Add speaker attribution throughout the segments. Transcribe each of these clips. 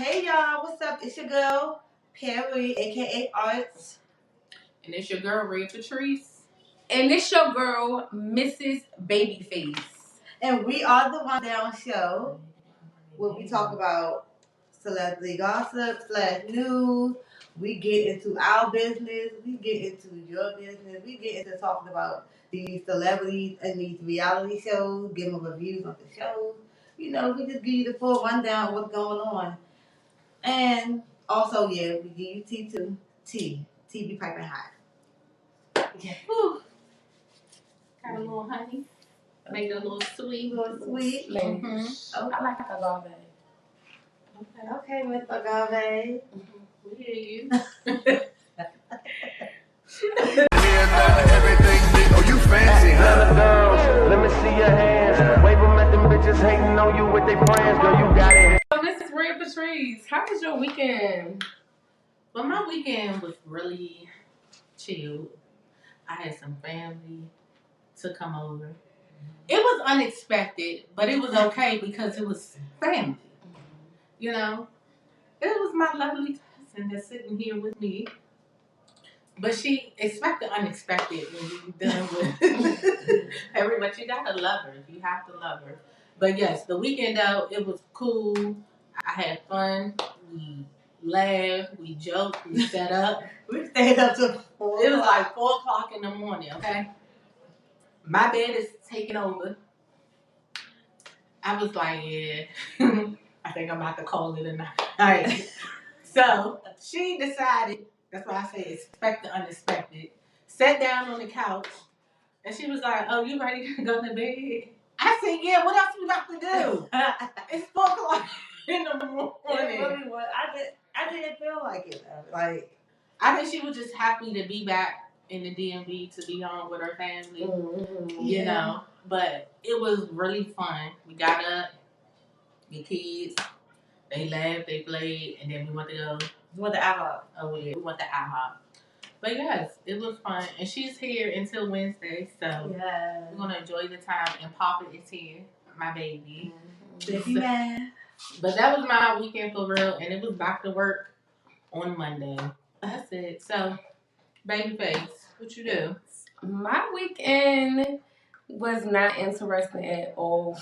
Speaker 1: Hey y'all, what's up? It's your girl, Perry, aka Arts.
Speaker 2: And it's your girl, Ray Patrice.
Speaker 3: And it's your girl, Mrs. Babyface.
Speaker 1: And we are the Run Down Show, where we talk about celebrity gossip / news. We get into our business. We get into your business. We get into talking about these celebrities and these reality shows, give them reviews on the shows. You know, we just give you the full rundown of what's going on. And also, yeah, we give you tea too. Tea be piping hot.
Speaker 2: Yeah. Got a little honey. Make it a little sweet.
Speaker 3: Mm-hmm.
Speaker 1: Okay.
Speaker 3: I like agave.
Speaker 1: Okay, Miss Agave.
Speaker 2: We hear you.
Speaker 4: Everything big. Oh, you fancy, huh? Girls, let me see your hands. Wave them at them bitches hating on you with their friends. Girl, you got it.
Speaker 3: So, Mrs. Ray Patrice, how was your weekend?
Speaker 2: Well, my weekend was really chilled. I had some family to come over. It was unexpected, but it was okay because it was family. You know, it was my lovely cousin that's sitting here with me. But she expected unexpected when you're dealing with everybody. You gotta love her. You have to love her. But yes, the weekend though, it was cool. I had fun. We laughed. We joked. We set up.
Speaker 1: We stayed up till 4.
Speaker 2: It was like 4 o'clock in the morning. Okay, my bed is taking over. I was like, yeah, I think I'm about to call it a night. So she decided. That's why I say expect the unexpected. Sat down on the couch, and she was like, "Oh, you ready to go to bed?" I said, "Yeah. What else we got to do? It's 4 o'clock in the morning."
Speaker 1: It really was. I didn't feel like it though. Like,
Speaker 2: I think she was just happy to be back in the DMV to be home with her family.
Speaker 3: Mm-hmm.
Speaker 2: You know, but it was really fun. We got up, the kids, they laughed, they played, and then we went to go.
Speaker 1: we went to IHOP.
Speaker 2: Oh yeah, we went to IHOP. But yes, it was fun. And she's here until Wednesday, so we're going to enjoy the time. And Papa is here, my baby.
Speaker 1: Baby man.
Speaker 2: But that was my weekend for real, and it was back to work on Monday. That's it. So, Babyface, what you do?
Speaker 3: My weekend was not interesting at all.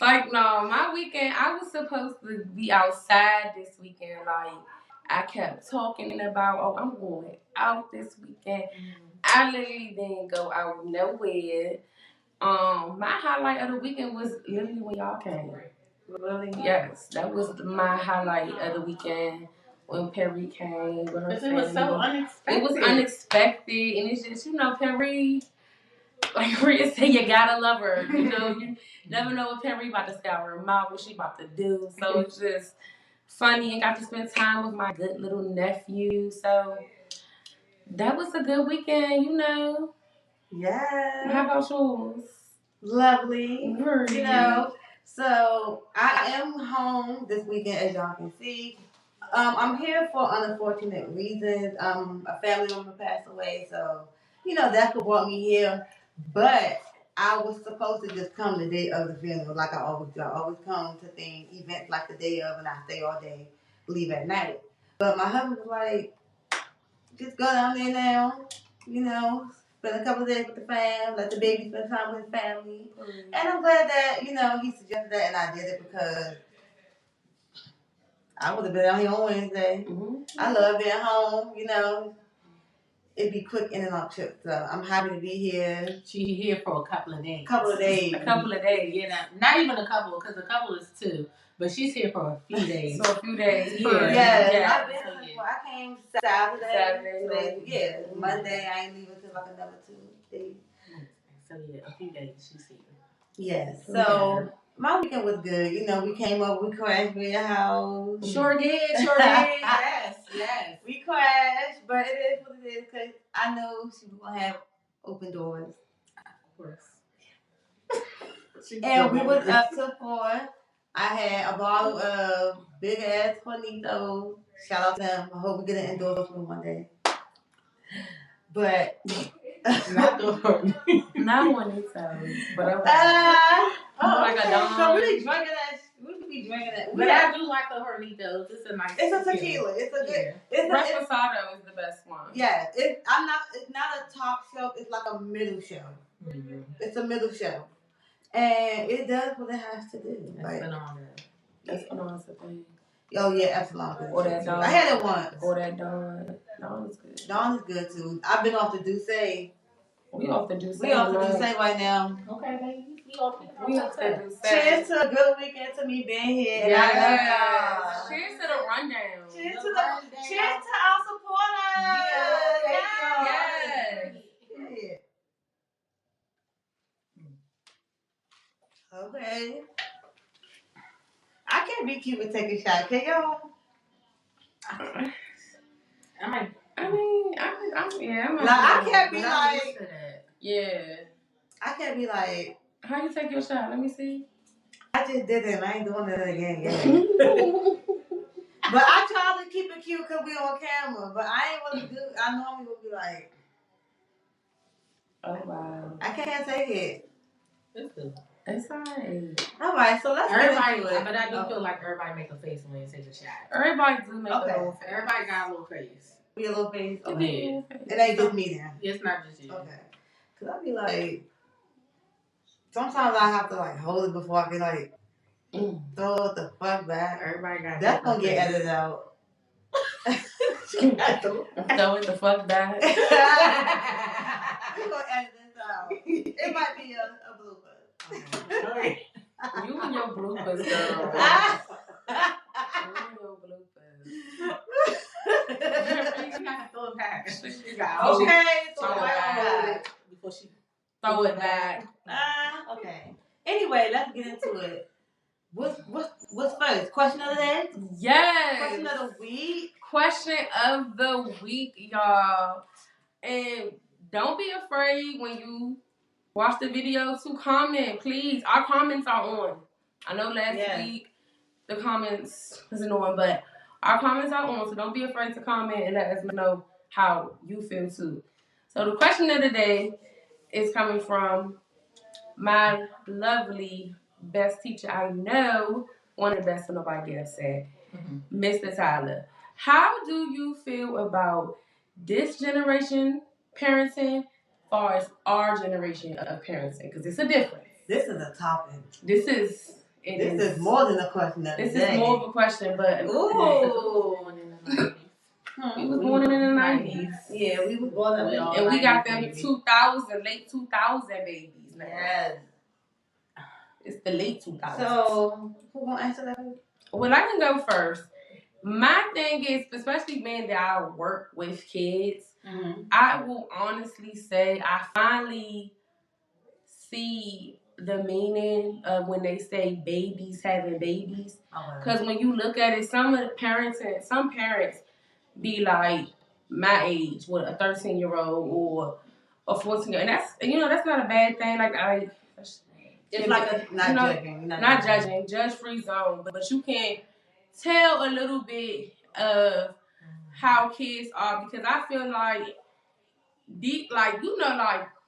Speaker 3: Like, no, my weekend, I was supposed to be outside this weekend. Like, I kept talking about, oh, I'm going out this weekend. I literally didn't go out nowhere. My highlight of the weekend was literally when y'all came.
Speaker 1: Really?
Speaker 3: Yes, that was my highlight of the weekend when Perry came with her
Speaker 2: Because
Speaker 3: family.
Speaker 2: it was so unexpected.
Speaker 3: It was unexpected, and it's just, Perry, like Rhea said, you gotta love her. You never know what Perry about to say out her mouth, what she about to do. So it's just funny, and got to spend time with my good little nephew. So that was a good weekend,
Speaker 1: Yeah.
Speaker 3: How about yours?
Speaker 1: Lovely.
Speaker 3: Pretty.
Speaker 1: So I am home this weekend, as y'all can see. I'm here for unfortunate reasons. A family member passed away, so that's what brought me here. But I was supposed to just come the day of the funeral, like I always do. I always come to events like the day of, and I stay all day, leave at night. But my husband was like, just go down there now, spend a couple of days with the fam, let the baby spend time with his family. Mm-hmm. And I'm glad that, he suggested that, and I did it because I would have been out here on Wednesday. Mm-hmm. I love being home, It'd be quick in and out trip, so I'm happy to be here.
Speaker 2: She's here for a couple of days.
Speaker 3: A couple of days.
Speaker 2: Not even a couple, because a couple is 2. But she's here for a few days.
Speaker 3: So a few days.
Speaker 1: Yeah. I came Saturday. Monday I ain't leaving until like another 2 days.
Speaker 2: So a few days she's here.
Speaker 1: Yes. So my weekend was good. We came up, we crashed at your house.
Speaker 2: Sure did. Yes.
Speaker 1: We crashed, but it is what it is because I know she was going to have open doors.
Speaker 2: Of course.
Speaker 1: And we was up till 4. I had a bottle of big ass Juanito. Shout out to them. I hope we get an endorsement one day. But
Speaker 2: not
Speaker 3: Juanito. But
Speaker 1: like a dog. So we be be drinking it.
Speaker 2: But I do like the Hornitos. It's a nice.
Speaker 1: It's a tequila. It's a good.
Speaker 3: Reposado is the best one.
Speaker 1: Yeah, it's not a top shelf. It's like a middle shelf.
Speaker 2: Mm-hmm.
Speaker 1: It's a middle shelf, and it does what it has to do.
Speaker 2: That's phenomenal.
Speaker 3: That's phenomenal thing.
Speaker 1: Oh yeah, Epsilon.
Speaker 3: Or that Dawn.
Speaker 1: I had it once.
Speaker 3: Or that Dawn. Dawn is good.
Speaker 1: Dawn is good too. I've been off the Douce.
Speaker 3: We off the Douce.
Speaker 1: We off the Douce right now.
Speaker 2: Okay, baby. We off the
Speaker 1: Douce. Cheers to a good weekend to me being here.
Speaker 3: Yes.
Speaker 2: Cheers to the rundown.
Speaker 1: Cheers to our supporters.
Speaker 3: Yes.
Speaker 1: Okay. I can't be cute and take a shot, can y'all?
Speaker 3: I'm like, I can't be
Speaker 1: like,
Speaker 3: yeah.
Speaker 1: I can't be like,
Speaker 3: how you take your shot? Let me see.
Speaker 1: I just did it and I ain't doing it again yet. But I try to keep it cute because we on camera, but I ain't really do, I normally would be like,
Speaker 3: oh wow.
Speaker 1: I can't take it.
Speaker 2: It's good.
Speaker 3: It's alright.
Speaker 1: Alright, so let's
Speaker 2: everybody,
Speaker 1: get into it.
Speaker 2: but I do feel like everybody make a face when they take a shot.
Speaker 3: Everybody do make a little face.
Speaker 2: Everybody got a little face.
Speaker 1: Be a little face?
Speaker 2: Okay.
Speaker 1: It ain't just me then.
Speaker 2: It's not just you.
Speaker 1: Okay. Cause I be like, sometimes I have to like hold it before I can like throw it the fuck back.
Speaker 2: Everybody got
Speaker 1: that's gonna get edited out.
Speaker 3: Throw it the fuck back.
Speaker 1: We're gonna edit this out. It might be a blooper.
Speaker 3: You and your bloopers, girl. You and your bloopers.
Speaker 2: You gotta throw it back.
Speaker 1: Okay,
Speaker 3: throw it back.
Speaker 2: Before she
Speaker 3: throw it back.
Speaker 1: Okay. Anyway, let's get into it. What's first? Question of the day?
Speaker 3: Yes.
Speaker 1: Question of the week.
Speaker 3: Question of the week, y'all. And don't be afraid when you watch the video to comment, please. Our comments are on. I know last week the comments wasn't on, but our comments are on, so don't be afraid to comment and let us know how you feel too. So the question of the day is coming from my lovely best teacher I know, one of the best, so nobody else said, Mr. Tyler. How do you feel about this generation parenting as far as our generation of parenting? Because it's a difference.
Speaker 1: This is a topic.
Speaker 3: This is
Speaker 1: more than a question of the day.
Speaker 3: This is more of a question, but we was born in the 90s.
Speaker 1: Yeah, we was born in the 90s.
Speaker 3: And we got them 2000, late 2000 babies now.
Speaker 1: Yes.
Speaker 3: It's the late 2000s.
Speaker 1: So, who gonna answer that?
Speaker 3: Well, I can go first. My thing is, especially being that I work with kids, I will honestly say I finally see the meaning of when they say babies having babies. Because when you look at it, some parents be like my age, with a 13-year-old or a 14-year-old. And that's not a bad thing.
Speaker 1: It's like not
Speaker 3: judging, judge-free zone. But you can tell a little bit of how kids are, because I feel like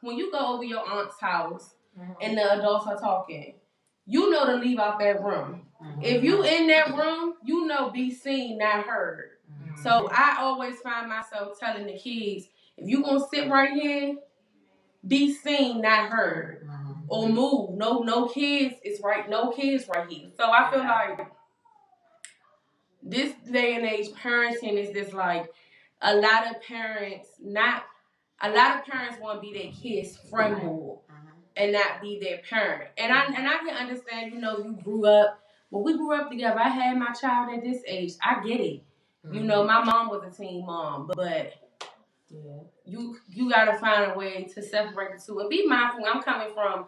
Speaker 3: when you go over your aunt's house and the adults are talking, you know to leave out that room. If you in that room, you know be seen, not heard. So I always find myself telling the kids, if you gonna sit right here, be seen, not heard. Or move. No kids is right. No kids right here. So I feel like this day and age parenting is just like a lot of parents want to be their kids' friend more and not be their parent. And I can understand, you grew up. Well, we grew up together. I had my child at this age. I get it. My mom was a teen mom, but you gotta find a way to separate the two and be mindful. I'm coming from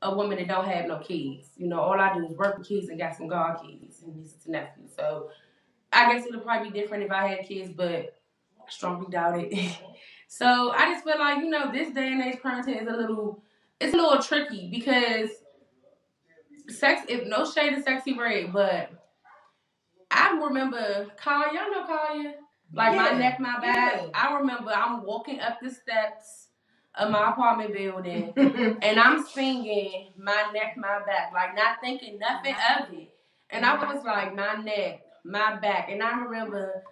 Speaker 3: a woman that don't have no kids. All I do is work with kids and got some god kids and nieces and nephews. So I guess it'll probably be different if I had kids, but I strongly doubt it. So I just feel like, this day and age parenting is a little tricky because if no shade of Sexy Red, but I remember Kaya, y'all know Kaya? My neck, my back. Yeah. I remember I'm walking up the steps of my apartment building and I'm singing my neck, my back, not thinking nothing of it. And I was like, my neck, my back. And I remember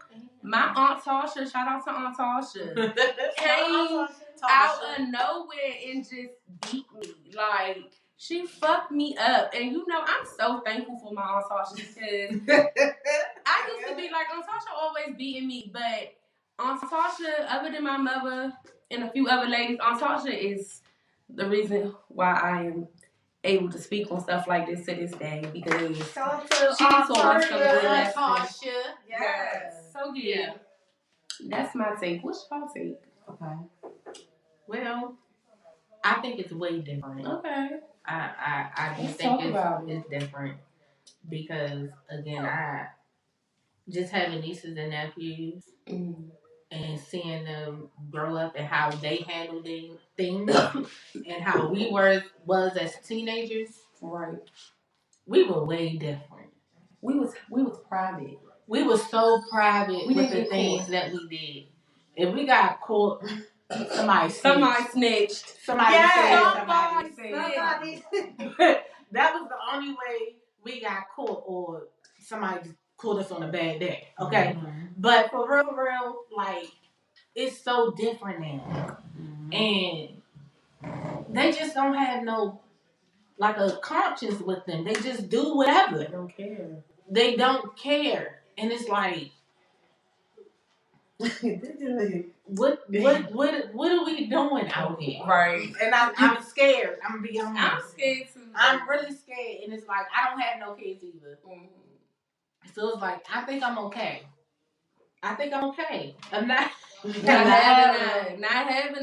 Speaker 3: my Aunt Tasha, shout out to Aunt Tasha, came out of nowhere and just beat me. Like, she fucked me up. And you know, I'm so thankful for my Aunt Tasha because I used to be like, Aunt Tasha always beating me. But Aunt Tasha, other than my mother and a few other ladies, Aunt Tasha is the reason why I am able to speak on stuff like this to this day because she taught us some good lessons.
Speaker 1: Yes.
Speaker 3: So yeah, that's my take. What's your take?
Speaker 2: Okay. Well, I think it's way different.
Speaker 3: Okay.
Speaker 2: I just think it's different because again, I just having nieces and nephews and seeing them grow up and how they handle things and how we was as teenagers.
Speaker 3: Right.
Speaker 2: We were way different.
Speaker 3: We was private.
Speaker 2: We were so private with the things that we did. If we got caught, somebody
Speaker 3: snitched.
Speaker 2: Somebody
Speaker 3: snitched.
Speaker 2: That was the only way we got caught, or somebody caught us on a bad day. Okay, but for real, like it's so different now, and they just don't have no like a conscience with them. They just do whatever. They don't care, and it's like. What are we doing out here?
Speaker 3: Right.
Speaker 2: And I'm scared. I'm gonna be honest.
Speaker 3: I'm scared too.
Speaker 2: I'm really scared, and it's like I don't have no kids either. So it's like I think I'm okay. I'm not
Speaker 3: having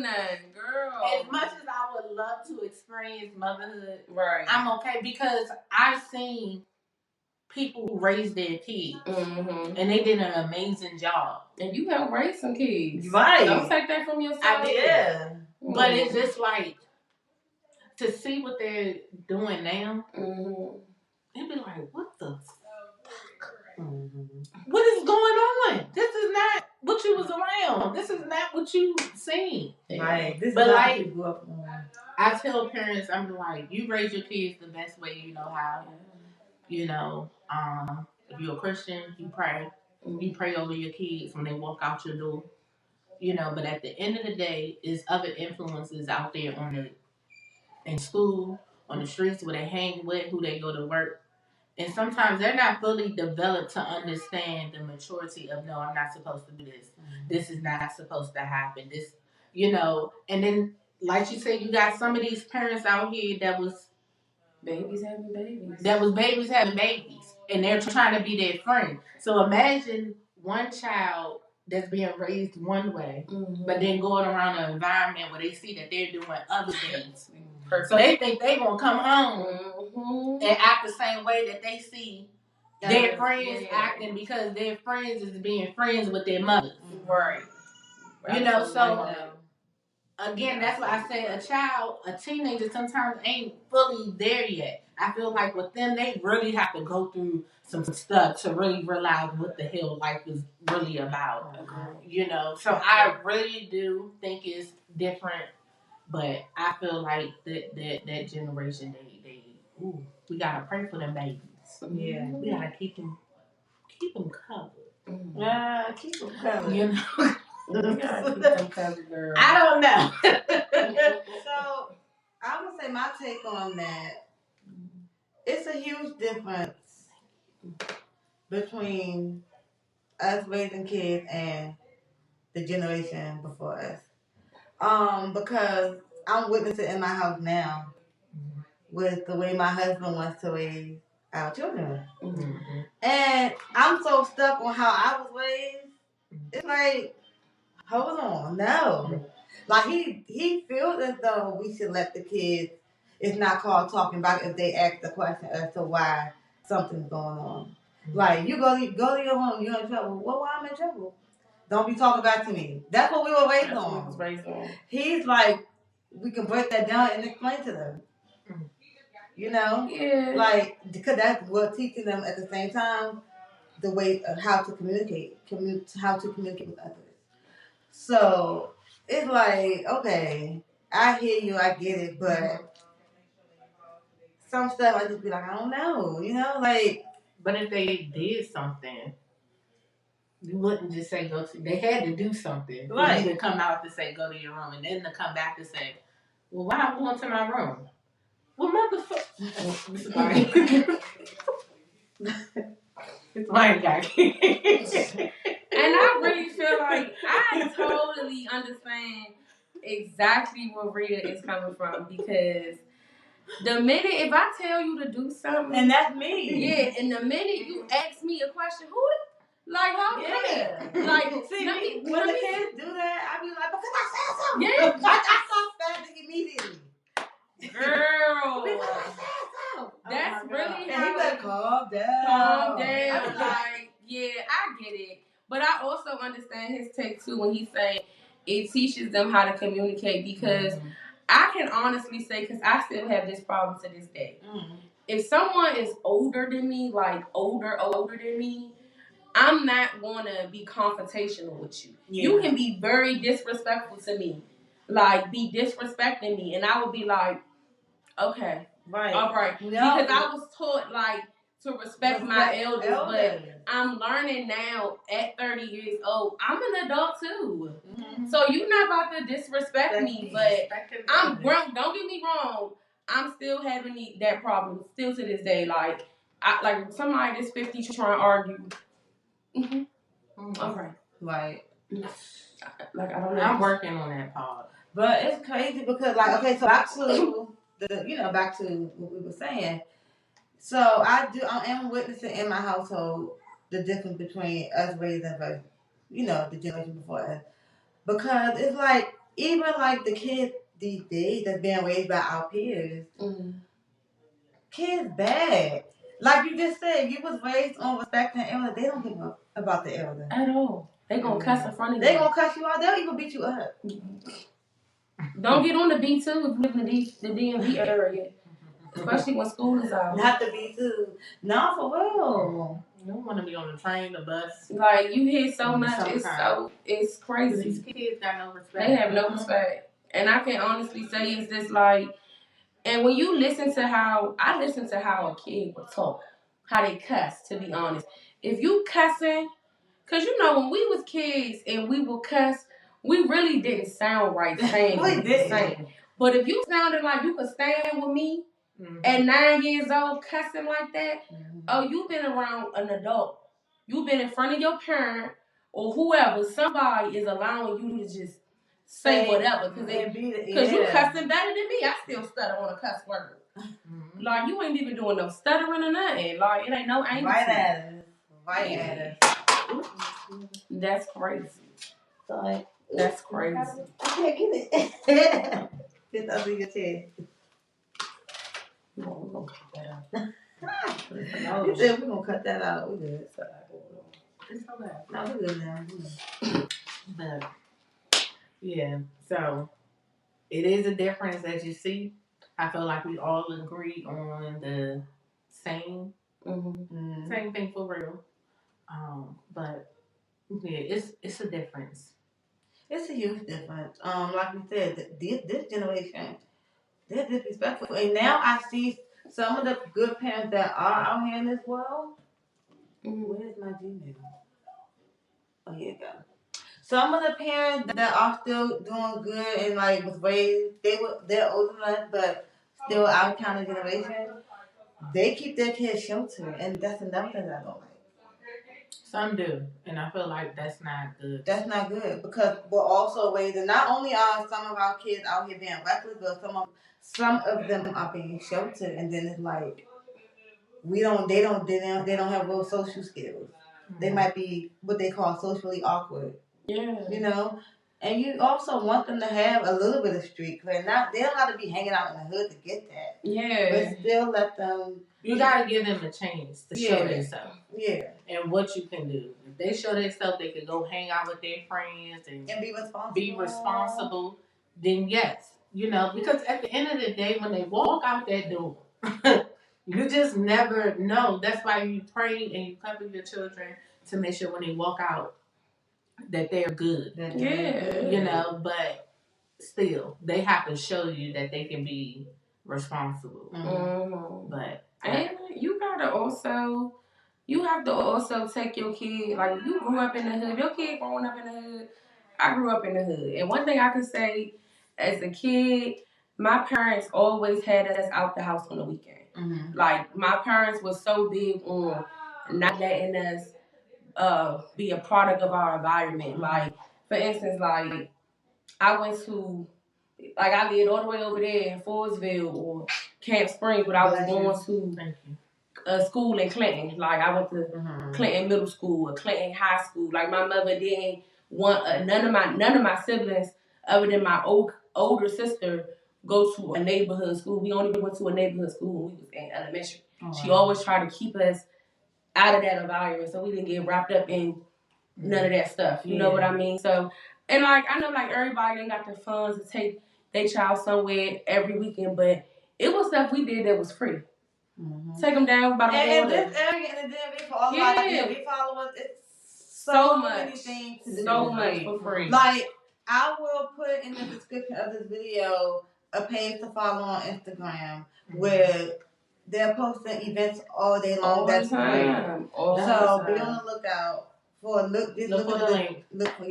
Speaker 3: none, girl.
Speaker 2: As much as I would love to experience motherhood,
Speaker 3: right?
Speaker 2: I'm okay because I've seen people who raise their kids, and they did an amazing job.
Speaker 3: And you helped raise some kids,
Speaker 1: right?
Speaker 3: Don't take that from yourself.
Speaker 2: I did, but it's just like to see what they're doing now. It'd be like, what the fuck? What is going on? This is not what you was around. This is not what you seen.
Speaker 1: Right. This
Speaker 2: but
Speaker 1: is
Speaker 2: like,
Speaker 1: you grew up on.
Speaker 2: I tell parents, I'm like, you raise your kids the best way you know how. You know, if you're a Christian, you pray. You pray over your kids when they walk out your door. You know, but at the end of the day, is other influences out there in school, on the streets where they hang with, who they go to work. And sometimes they're not fully developed to understand the maturity of, no, I'm not supposed to do this. This is not supposed to happen. This, you know, and then, like you said, you got some of these parents out here that was
Speaker 3: babies having babies.
Speaker 2: And they're trying to be their friend. So imagine one child that's being raised one way, but then going around an environment where they see that they're doing other things. So they think they're going to come home and act the same way that they see their friends acting because their friends is being friends with their mothers.
Speaker 3: Right.
Speaker 2: You know, so again, that's why I say a teenager sometimes ain't fully there yet. I feel like with them, they really have to go through some stuff to really realize what the hell life is really about. You know, so I really do think it's different, but I feel like that generation, we gotta pray for them babies.
Speaker 1: Yeah,
Speaker 2: we gotta keep them covered.
Speaker 1: Yeah, keep them covered.
Speaker 2: You know.
Speaker 3: Girl.
Speaker 2: I don't know.
Speaker 1: So I would say my take on that. It's a huge difference between us raising kids and the generation before us. Because I'm witnessing in my house now with the way my husband wants to raise our children. And I'm so stuck on how I was raised. It's like, hold on, no. Like he feels as though we should let the kids, it's not called talking about if they ask the question as to why something's going on. Like, you go to your home, you're in trouble. Well, why I'm in trouble? Don't be talking back to me. That's what we were raised on. He's like, we can break that down and explain to them. You know?
Speaker 3: Yeah.
Speaker 1: Like, because that's what teaching them at the same time the way of how to communicate with others. So it's like, okay, I hear you, I get it, but some stuff I just be like, I don't know, you know, like.
Speaker 2: But if they did something, you wouldn't just say go to. They had to do something.
Speaker 1: Right.
Speaker 2: You would come out to say go to your room, and then to come back to say, well, why I'm going to my room? Well, motherfucker. Sorry. It's my guy.
Speaker 3: And I really feel like I totally understand exactly where Rita is coming from, because the minute if I tell you to do something,
Speaker 1: and that's me.
Speaker 3: Yeah, and the minute you ask me a question, how like
Speaker 1: See,
Speaker 3: let me,
Speaker 1: when
Speaker 3: let
Speaker 1: the
Speaker 3: me,
Speaker 1: kids do that, I be like, because I said something.
Speaker 3: Yeah.
Speaker 1: I stop spazzing immediately.
Speaker 3: girl,
Speaker 1: Because I said something.
Speaker 3: that's
Speaker 2: Oh my
Speaker 3: really
Speaker 1: And
Speaker 3: how
Speaker 1: he like, calm down.
Speaker 3: calm down. Like, yeah, I get it. But I also understand his take too when he's saying it teaches them how to communicate, because I can honestly say, because I still have this problem to this day. If someone is older than me, like older than me, I'm not going to be confrontational with you.
Speaker 1: Yeah.
Speaker 3: You can be very disrespectful to me. Like, be disrespecting me. And I would be like, okay.
Speaker 1: Right.
Speaker 3: All right.
Speaker 1: No.
Speaker 3: Because I was taught, like, to respect my elders. But I'm learning now at 30 years old, I'm an adult too. So you're not about to disrespect me. But I'm grown. Don't get me wrong. I'm still having that problem still to this day. Like somebody that's 50 trying to argue. All right.
Speaker 1: Right.
Speaker 3: Like, I don't know.
Speaker 2: I'm working on that part.
Speaker 1: But it's crazy because, like, okay, so back to back to what we were saying. So I am witnessing in my household the difference between us raising versus, the generation before us. Because it's like, even like the kids these days that's being raised by our peers, kids bad. Like you just said, you was raised on respecting elders. They don't give up about the elder.
Speaker 3: At all. They gonna cuss in front of you.
Speaker 1: They gonna cuss you out. They'll even beat you up.
Speaker 3: Don't get on the B2 if you live in the DMV area. Especially when school is out.
Speaker 1: Not the B2. No, for real.
Speaker 2: You don't want to be on the train, the bus.
Speaker 3: Like, you hear so much. It's crazy.
Speaker 2: These kids got no respect.
Speaker 3: They have no respect. And I can honestly say it's just like, and when you listen to how a kid would talk, how they cuss, to be honest. If you cussing, because when we was kids and we would cuss, we really didn't sound right saying
Speaker 1: We didn't.
Speaker 3: But if you sounded like you could stand with me at 9 years old cussing like that, oh, you've been around an adult. You've been in front of your parent or whoever. Somebody is allowing you to just say whatever. Because you cussing better than me. I still stutter on a cuss word. Like, you ain't even doing no stuttering or nothing. Like, it ain't no anger.
Speaker 1: Right at us.
Speaker 3: That's crazy.
Speaker 1: Sorry.
Speaker 3: That's crazy.
Speaker 1: I can't get it. Get under your chest.
Speaker 3: No, we're going to cut that out.
Speaker 1: You said we're going to cut that out. We're good.
Speaker 2: It's so bad.
Speaker 1: No, we're good now.
Speaker 2: But, yeah, so it is a difference as you see. I feel like we all agree on the same thing for real. But yeah, it's a difference.
Speaker 1: It's a huge difference. Like we said, this generation, they're disrespectful. And now I see some of the good parents that are out here in this world. Where's my Gmail? Oh, here you go. Some of the parents that are still doing good and like was raised, they're older than us, but still our kind of generation. They keep their kids sheltered, and that's another thing I don't like.
Speaker 2: Some do, and I feel like that's not good.
Speaker 1: That's not good because we're also raising. Not only are some of our kids out here being reckless, but some of them are being sheltered, and then it's like they don't have real social skills. They might be what they call socially awkward.
Speaker 3: Yeah.
Speaker 1: And you also want them to have a little bit of street cred. They don't have to be hanging out in the hood to get that.
Speaker 3: Yeah.
Speaker 1: But still let them.
Speaker 2: You gotta give them a chance to show themselves.
Speaker 1: Yeah.
Speaker 2: And what you can do. If they show themselves, they can go hang out with their friends and
Speaker 1: be responsible.
Speaker 2: Then yes, because at the end of the day, when they walk out that door, you just never know. That's why you pray and you cover your children to make sure when they walk out that they're good.
Speaker 3: Yeah.
Speaker 2: But still, they have to show you that they can be responsible. But
Speaker 3: and you gotta also you have to also take your kid, like, you grew up in the hood, your kid growing up in the hood, I grew up in the hood. And one thing I can say, as a kid, my parents always had us out the house on the weekend. Mm-hmm. Like, my parents were so big on not letting us be a product of our environment. Mm-hmm. Like, for instance, like, I went to, like, I lived all the way over there in Forestville or Camp Springs, but I was going to a school in Clinton. Like, I went to Clinton Middle School or Clinton High School. Like, my mother didn't want none of my siblings, other than my older sister, go to a neighborhood school. We only went to a neighborhood school when we was in elementary. Oh, she always tried to keep us out of that environment so we didn't get wrapped up in none of that stuff. You know what I mean? So, and like, I know like everybody ain't got the funds to take their child somewhere every weekend, but it was stuff we did that was free. Mm-hmm. Take them down by the water.
Speaker 1: And this area in the DMV for all of our DMV followers, it's so many things to do.
Speaker 3: So much for free.
Speaker 1: Like, I will put in the description of this video a page to follow on Instagram where they're posting events all day long. That's free. So be on the lookout for look for the link. Look for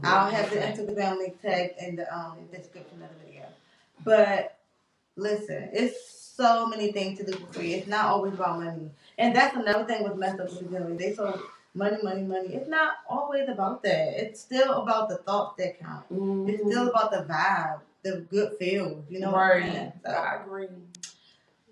Speaker 1: I'll have the Instagram link tagged in the description of the video. But listen, it's so many things to do for free. It's not always about money. And that's another thing with messed up with the dealing. They so money. It's not always about that. It's still about the thoughts that count. Mm-hmm. It's still about the vibe, the good feel. You know what I mean? So,
Speaker 3: I agree.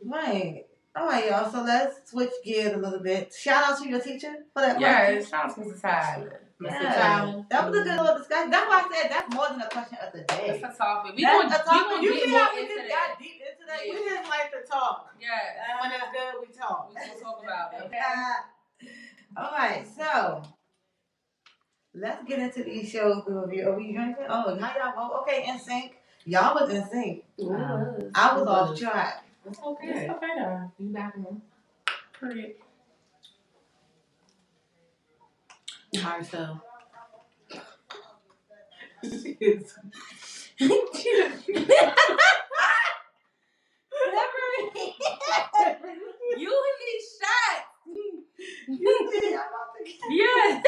Speaker 1: Right. All right, y'all. So let's switch gears a little bit. Shout out to your teacher for that.
Speaker 3: Yeah, shout out to Mr. Tyler.
Speaker 1: Mr. Tyler. That was a good little discussion. That's why I said that's more than a question of the day.
Speaker 3: That's a topic.
Speaker 1: You see how we just got deep into that?
Speaker 2: Yeah. We just like to talk.
Speaker 3: Yeah.
Speaker 2: And when it's good, we talk.
Speaker 3: We gonna talk about it.
Speaker 1: Okay. All right, so let's get into these shows we review. Are we drinking? Oh, now y'all vote. Okay, in sync. Y'all was in sync. I was off track.
Speaker 2: It's okay. It's okay though. You back on.
Speaker 3: Period.
Speaker 2: Alright, so.
Speaker 3: You in these shots.
Speaker 1: Yes.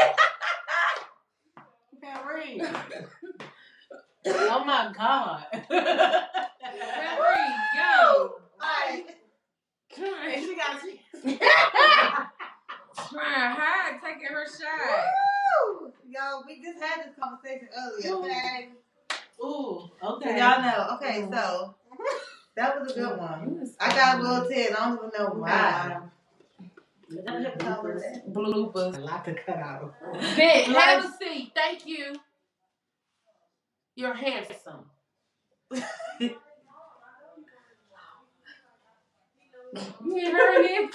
Speaker 2: You can't read. Oh my God.
Speaker 3: Read, go.
Speaker 1: Alright.
Speaker 2: She got
Speaker 3: trying hard, taking her shot.
Speaker 1: Woo! Y'all, we just had this conversation earlier, okay?
Speaker 2: Ooh, okay.
Speaker 1: So y'all know. Okay, so that was a good one. I got a little tear. I don't even know why.
Speaker 3: Bloopers.
Speaker 2: A lot to cut out.
Speaker 3: Big, have a seat. Thank you. You're handsome. You ain't heard him?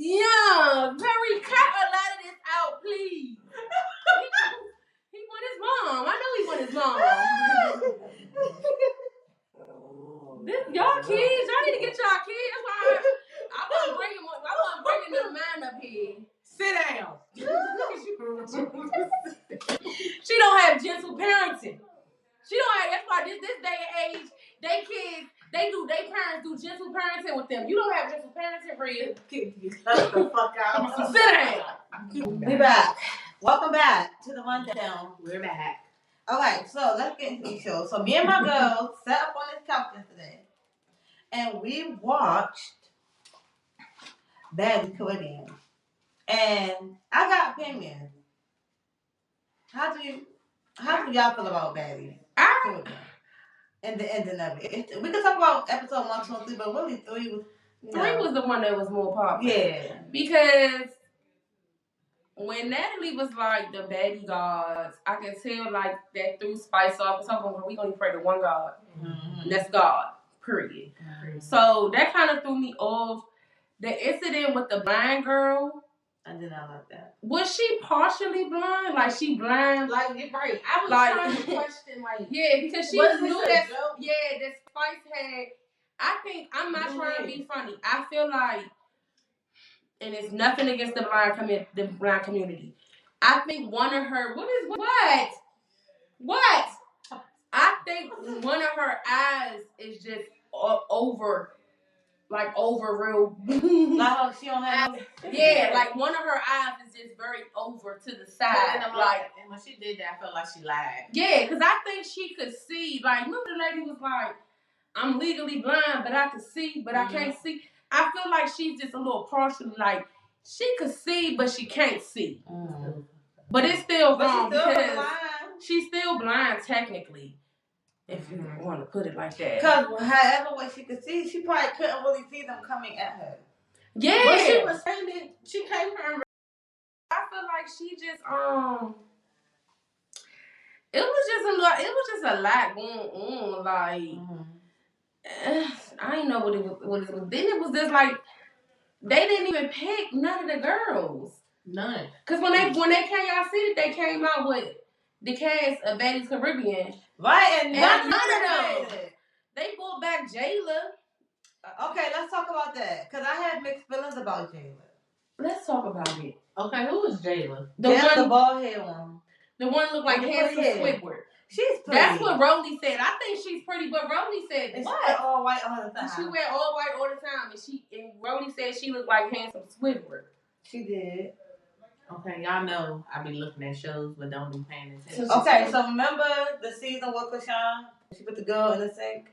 Speaker 3: Yeah, very cut a lot of this out, please. He want his mom. I know he want his mom. This y'all kids, y'all need to get y'all kids. That's why I wasn't bringing the man up here.
Speaker 2: Sit down.
Speaker 3: She don't have gentle parenting. She don't have. That's why this day and age, they kids. They parents do gentle parenting with them. You don't have gentle parenting, Rhea.
Speaker 2: Shut the fuck out.
Speaker 3: Sit down.
Speaker 1: We back. Welcome back to the Run Down.
Speaker 2: We're back.
Speaker 1: Alright, so let's get into these shows. So me and my girls sat up on this couch yesterday and we watched Bad Caribbean. And I got opinions. How do y'all feel about Baddies? And the ending of it. We could talk about episode 1, 2, and 3, but really 3 was.
Speaker 3: Three was the one that was more popular.
Speaker 1: Yeah.
Speaker 3: Because when Natalie was like the baddie gods, I could tell like that threw Spice off. We gonna pray to one God. Mm-hmm. And that's God. Period. Mm-hmm. So that kind of threw me off. The incident with the blind girl.
Speaker 1: I did not like that.
Speaker 3: Was she partially blind? Like she blind?
Speaker 2: Like you're right. I was
Speaker 3: like,
Speaker 2: trying to question like
Speaker 3: because she knew that that Spice had. I think I'm not trying to be funny. I feel like, and it's nothing against the blind community. I think one of her what? I think one of her eyes is just over like over real.
Speaker 1: Like she don't have no.
Speaker 3: Yeah, like one of her eyes is just very over to the side. Like,
Speaker 2: and when she did that, I felt like she lied.
Speaker 3: Yeah, because I think she could see. Like, remember the lady was like, I'm legally blind, but I can see, but I can't see. I feel like she's just a little partially like, she could see, but she can't see. But it's still wrong because she's still blind technically. If you want to put it like that.
Speaker 1: Because however way she could see, she probably couldn't really see them coming at her.
Speaker 3: Yeah.
Speaker 2: But she was saying that she came from.
Speaker 3: I feel like she just it was just a lot going on. Like I didn't know what it was. Then it was just like they didn't even pick none of the girls.
Speaker 2: None.
Speaker 3: Cause when they came, y'all see that they came out with the cast of Betty's Caribbean.
Speaker 1: Right, and
Speaker 3: none of them. They brought back Jayla.
Speaker 1: Okay, let's talk about that. Cause I had mixed feelings about Jayla.
Speaker 3: Let's talk about it.
Speaker 2: Okay, who is Jayla?
Speaker 3: The
Speaker 1: bald head one.
Speaker 3: The one looked like handsome Squidward.
Speaker 1: She's pretty.
Speaker 3: That's what Rolly said. I think she's pretty, but Rolly said
Speaker 1: and
Speaker 3: what?
Speaker 1: She wear all white all the time.
Speaker 3: She wear all white all the time, and Rolly said she looked like handsome Squidward.
Speaker 1: She did.
Speaker 2: Okay, y'all know I be looking at shows but don't be paying attention.
Speaker 1: Okay, so remember the season with Krishan? She put the girl in the sink.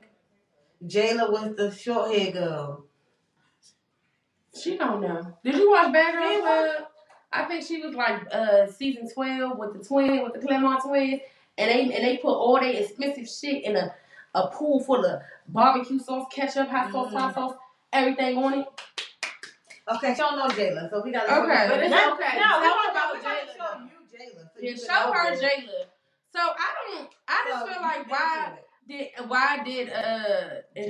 Speaker 1: Jayla was the short hair girl.
Speaker 3: She don't know. Did you watch Bad Girls Club? I think she was like season 12 with the Claremont twins, and they put all their expensive shit in a pool full of barbecue sauce, ketchup, hot sauce, everything on it.
Speaker 1: Okay, she don't know Jayla, so we gotta.
Speaker 3: Okay,
Speaker 2: but it's okay.
Speaker 1: No, we
Speaker 2: talk
Speaker 1: about
Speaker 2: Jayla.
Speaker 1: Show you Jayla. So
Speaker 3: yeah, show her Jayla. So I just feel like why did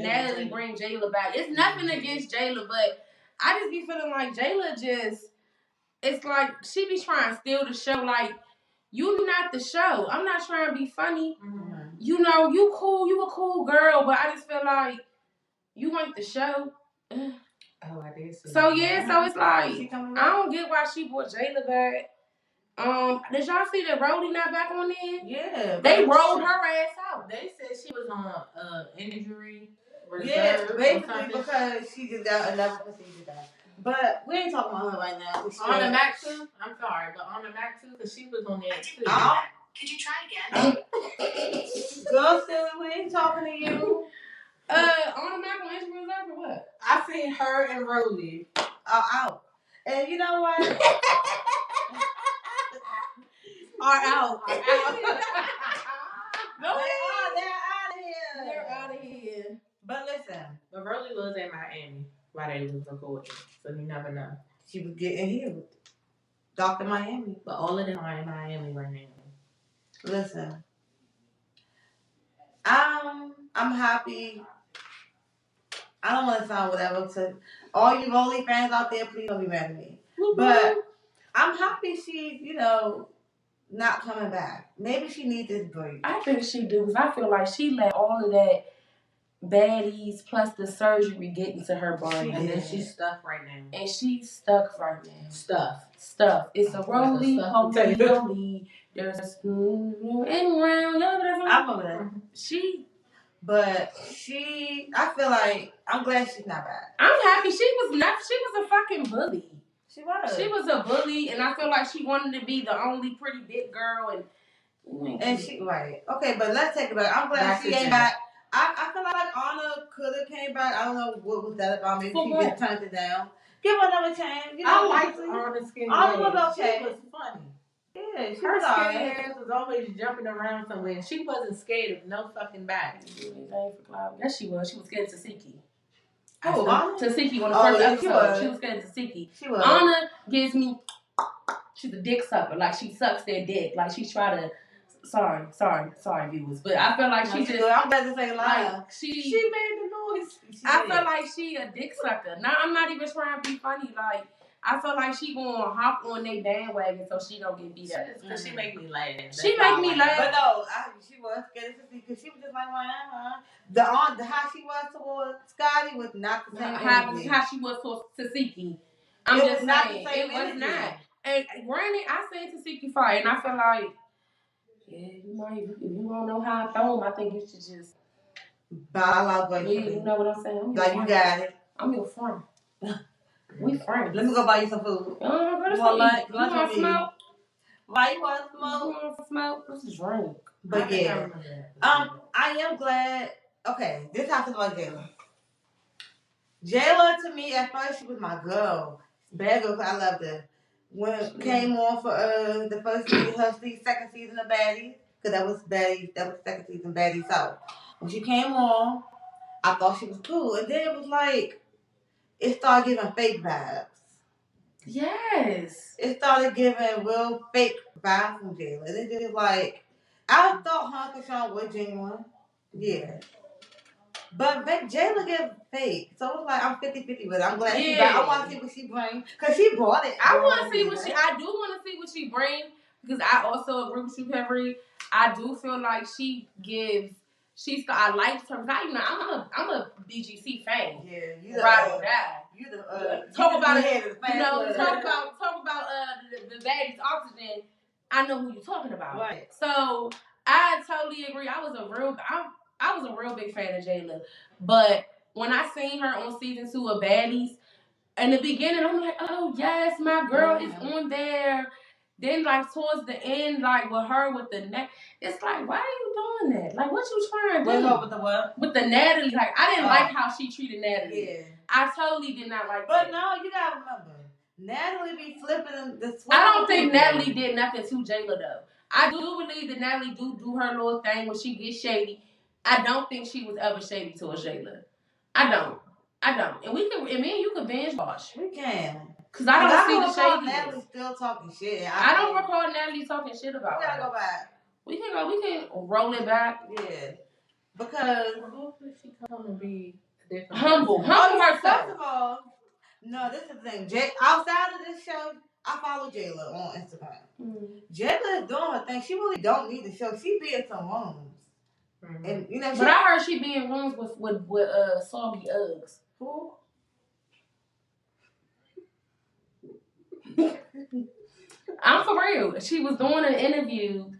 Speaker 3: Natalie bring Jayla back? It's nothing against Jayla, but I just be feeling like Jayla just. It's like she be trying to steal the show. Like, you not the show. I'm not trying to be funny. Mm-hmm. You know, you cool. You a cool girl, but I just feel like you ain't the show.
Speaker 2: Oh, I did see.
Speaker 3: So yeah, so it's like I don't get why she brought Jayla back. Did y'all see that Rolly not back on there?
Speaker 1: Yeah,
Speaker 3: they rolled her ass out.
Speaker 2: They said she was on injury reserve.
Speaker 1: Yeah, basically because she just got another procedure done. But we ain't talking about her right now.
Speaker 2: On the Mac too? I'm sorry, but on the Mac too, because she was on there too.
Speaker 5: Could you try again?
Speaker 1: Girl, still, we ain't talking to you.
Speaker 3: On the Mac on injury reserve or what?
Speaker 2: I seen her and Rolly
Speaker 1: out. And you know what?
Speaker 2: are out.
Speaker 1: No, they're out of here.
Speaker 3: They're out of here.
Speaker 1: But listen.
Speaker 2: But Rolly was in Miami while they was recording, so you never know.
Speaker 1: She was getting healed. Dr. Miami.
Speaker 2: But all of them are in Miami right now.
Speaker 1: Listen. I'm happy. I don't want to sound whatever to all you Rolly fans out there, please don't be mad at me. Mm-hmm. But I'm happy she's, not coming back. Maybe she needs this break.
Speaker 3: I think she do, because I feel like she let all of that baddies plus the surgery get into her body.
Speaker 2: And then she's stuck right now.
Speaker 3: And she's stuck right now.
Speaker 2: Stuff.
Speaker 3: It's a roly, holy. There's a spoon and round.
Speaker 1: I remember that. I feel like, I'm glad she's not back.
Speaker 3: I'm happy. She was a fucking bully.
Speaker 1: She was.
Speaker 3: She was a bully, and I feel like she wanted to be the only pretty big girl.
Speaker 1: And she, right. Okay, but let's take it back. I'm glad she ain't back. I feel like Anna could have came back. I don't know what was that about. Maybe she just turned it down. Give her another chance.
Speaker 2: I liked Anna's skinny ass.
Speaker 1: Anna was okay.
Speaker 2: She was funny.
Speaker 1: Yeah, she
Speaker 2: her
Speaker 1: was
Speaker 2: skinny ass was always jumping around somewhere. She wasn't scared of no fucking back.
Speaker 3: Yes, she was. She was scared of Tasiki.
Speaker 1: Oh, Anna?
Speaker 3: Tasiki on the first episode. She was scared of Tasiki.
Speaker 1: She was.
Speaker 3: Anna gives me. She's a dick sucker. Like, she sucks their dick. Like, she try to. Sorry, viewers. But I feel like she just.
Speaker 1: I'm glad to say live.
Speaker 3: Like, she
Speaker 1: made the noise.
Speaker 3: I feel like she a dick sucker. Now, I'm not even trying to be funny. Like, I feel like she gonna hop on their bandwagon so she don't get beat up.
Speaker 2: Because she make me laugh.
Speaker 3: She make me laugh.
Speaker 1: But no, she was scared of Tasiki because she was just like, the how she was towards Scotty was not the same.
Speaker 3: How she was towards Tasiki. I'm just saying, it was not. And granted, I said Tasiki fight, and I feel like, yeah, you might. If you don't know how I throw him, I think you should just.
Speaker 1: Bow out,
Speaker 3: you know what I'm saying?
Speaker 1: Like, you got it.
Speaker 3: I'm your friend. We friends.
Speaker 1: Let me go buy you some food.
Speaker 3: You want
Speaker 1: lunch?
Speaker 3: You want smoke?
Speaker 1: Why you want
Speaker 3: You
Speaker 1: smoke?
Speaker 3: want smoke? Let's drink.
Speaker 1: But yeah, I am glad. Okay, this how I feel about Jayla. Jayla, to me, at first, she was my girl. Bad girl, 'cause I loved her. When came on for the first season, second season of Baddies, because that was second season Baddies. So when she came on, I thought she was cool. And then it was like, it started giving fake vibes.
Speaker 3: Yes.
Speaker 1: It started giving real fake vibes from Jayla. And it just like, I thought Hunk and Sean were genuine. Yeah. But Jayla get fake. So it's like, I'm 50-50 with it. I'm glad she's back. I want to see what she brings. Because she brought it.
Speaker 3: I do want to see what she brings. Because I also agree with you, Perry. I do feel like she gives. I liked her. I'm a BGC fan.
Speaker 1: Yeah, you
Speaker 3: ride or die.
Speaker 1: You the
Speaker 3: talk about it. Talk about the Baddies Oxygen. I know who you're talking about.
Speaker 1: Right.
Speaker 3: So I totally agree. I was a real big fan of Jayla, but when I seen her on season 2 of Baddies, in the beginning, I'm like, oh yes, my girl is on there. Then, like, towards the end, like, with her with the neck, it's like, why are you doing that? Like, what you trying to do?
Speaker 1: With the what?
Speaker 3: With the Natalie. Like, I didn't like how she treated Natalie.
Speaker 1: Yeah.
Speaker 3: I totally did not like
Speaker 1: but
Speaker 3: that.
Speaker 1: No, you gotta remember, Natalie be flipping the switch.
Speaker 3: I don't think Natalie did nothing to Jayla, though. I do believe that Natalie do her little thing when she gets shady. I don't think she was ever shady to a Jayla. I don't. And me and you can binge watch.
Speaker 1: We can.
Speaker 3: Because I don't see the shady.
Speaker 1: Natalie still talking shit.
Speaker 3: I don't recall Natalie talking shit about her.
Speaker 1: We gotta go back.
Speaker 3: We can roll it back.
Speaker 1: Yeah. Because
Speaker 2: hopefully she come and be different.
Speaker 3: Humble herself.
Speaker 1: First of all, no, this is the thing. Outside of this show, I follow Jayla on Instagram. Jayla is doing her thing. She really don't need the show. She be in some rooms. And you know,
Speaker 3: but I heard she be in rooms with Soggy Uggs.
Speaker 1: Who?
Speaker 3: I'm for real. She was doing an interview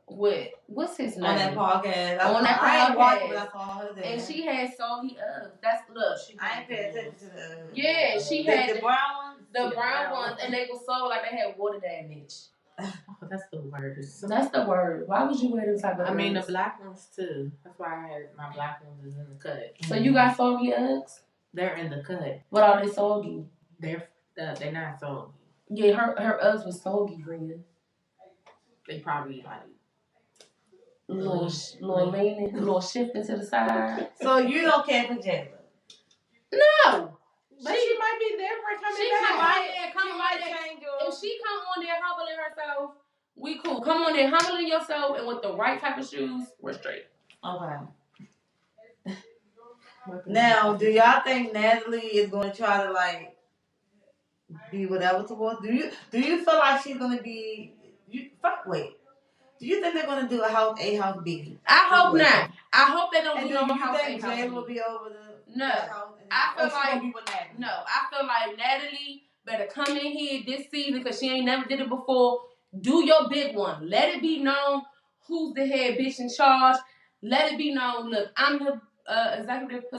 Speaker 3: with what's his name?
Speaker 1: On that podcast.
Speaker 3: I
Speaker 1: ain't watched, but I saw her there.
Speaker 3: And she had Soggy Uggs.
Speaker 1: I ain't paying attention to the.
Speaker 3: Yeah, she had
Speaker 1: the brown ones.
Speaker 3: The brown ones, and they were so like they had water damage.
Speaker 2: Oh, that's the word.
Speaker 3: That's the word. Why would you wear them type of?
Speaker 2: I mean, the black ones too. That's why I had my black ones is in the cut.
Speaker 3: So you got Soggy Uggs?
Speaker 2: They're in the cut.
Speaker 3: But are they soggy?
Speaker 2: They're not soggy.
Speaker 3: Yeah, her Uggs was soggy, Rhea.
Speaker 2: They probably like
Speaker 3: little leaning, little shifting to the side.
Speaker 1: So you don't care for Jayla?
Speaker 3: No.
Speaker 2: But she might be different coming back.
Speaker 3: Come right there. If she come on there humbling herself, we cool. Come on there humbling yourself and with the right type of shoes, we're straight.
Speaker 1: Okay. Now, do y'all think Natalie is going to try to like be whatever towards? Do you feel like she's going to be? Do you think they're going to do a house A, house B?
Speaker 3: I hope not. I hope they don't do no house A,
Speaker 1: house B. Do you think Jay will be over the
Speaker 3: house? I feel like Natalie better come in here this season because she ain't never did it before. Do your big one. Let it be known who's the head bitch in charge. Let it be known, look, I'm the executive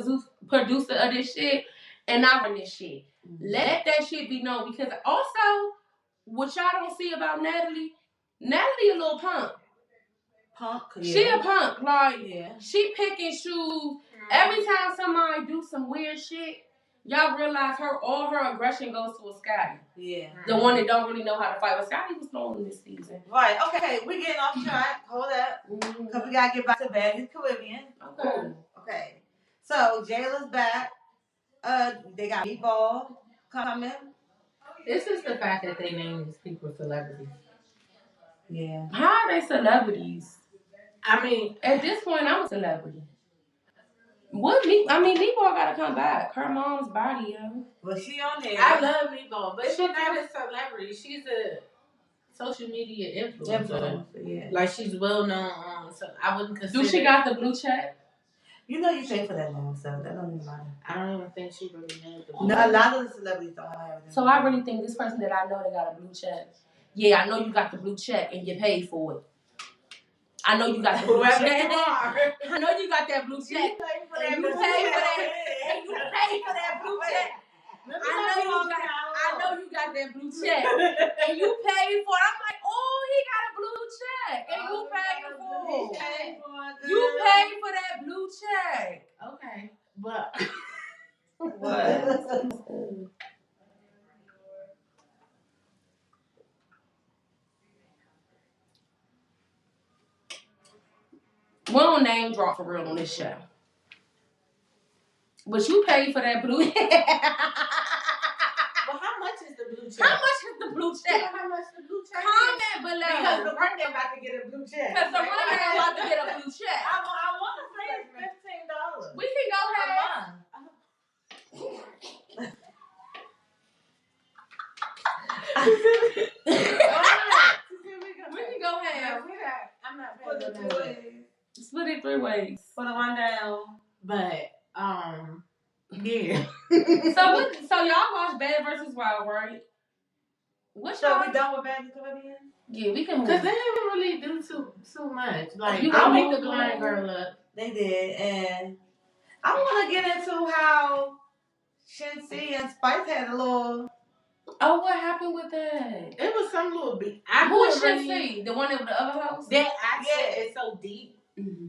Speaker 3: producer of this shit, and I run this shit. Mm-hmm. Let that shit be known because also, what y'all don't see about Natalie a little punk.
Speaker 1: Yeah.
Speaker 3: She a punk. Like, she pick and choose. Every time somebody do some weird shit, y'all realize all her aggression goes to a Scotty.
Speaker 1: Yeah.
Speaker 3: The one that don't really know how to fight. But Scotty was known this season.
Speaker 1: Right. Okay, we getting off track. Hold up. Because we got to get back to Baddies Caribbean.
Speaker 3: Okay.
Speaker 1: Okay. So, Jayla's back. They got Meatball coming.
Speaker 2: This is the fact that they name these people celebrities.
Speaker 1: Yeah.
Speaker 3: How are they celebrities?
Speaker 2: I mean,
Speaker 3: at this point, I'm a celebrity. Meatball gotta come back. Her mom's body, yo.
Speaker 1: Well, she on there.
Speaker 2: I love Meatball, but she's not a celebrity. She's a social media influencer.
Speaker 1: Yeah.
Speaker 2: Like, she's well known on, so I wouldn't consider.
Speaker 3: Do she got the blue check?
Speaker 1: You know you pay for that now, so that don't even matter.
Speaker 2: I don't even think she really has the blue
Speaker 1: check. No, a lot of the celebrities don't have it.
Speaker 3: So I really think this person that I know that got a blue check. Yeah, I know you got the blue check and you paid for it. I know you got the blue check.
Speaker 2: Whoever you are.
Speaker 3: I know you got that blue check.
Speaker 2: You pay for
Speaker 3: And
Speaker 2: that
Speaker 3: you
Speaker 2: blue
Speaker 3: pay for
Speaker 2: check.
Speaker 3: that. And you pay for that blue check. I know you got that blue check. And you paid for it. I'm like, oh, he got a blue check. And you paid for it. You paid for that blue check.
Speaker 2: Okay. But
Speaker 1: What?
Speaker 3: We don't name drop for real on this show. But you paid for that blue check.
Speaker 2: Well, how much is the blue check?
Speaker 3: How much is the blue check?
Speaker 2: How much the blue check?
Speaker 3: Comment below.
Speaker 2: Because the rundown about to get a blue check.
Speaker 3: Because the rundown about to get a blue check.
Speaker 2: I want to say it's $15.
Speaker 3: We can go ahead. We can go ahead.
Speaker 2: I'm not paying for that.
Speaker 3: Split it 3 ways.
Speaker 1: For the rundown.
Speaker 2: But yeah.
Speaker 3: So y'all watch Bad vs. Wild, right? What
Speaker 1: So
Speaker 3: y'all?
Speaker 1: we done with Bad Caribbean?
Speaker 3: Yeah, we can move.
Speaker 2: Because they didn't really do too much. Like,
Speaker 3: You
Speaker 2: I'll
Speaker 3: gonna
Speaker 2: make
Speaker 3: move
Speaker 2: the blind
Speaker 3: on?
Speaker 2: girl up.
Speaker 1: They did, and I want to get into how Shincy and Spice had a little.
Speaker 3: Oh, what happened with that?
Speaker 2: It was some little beat.
Speaker 3: Who is Shincy? The one in the other house?
Speaker 2: That accent is so deep.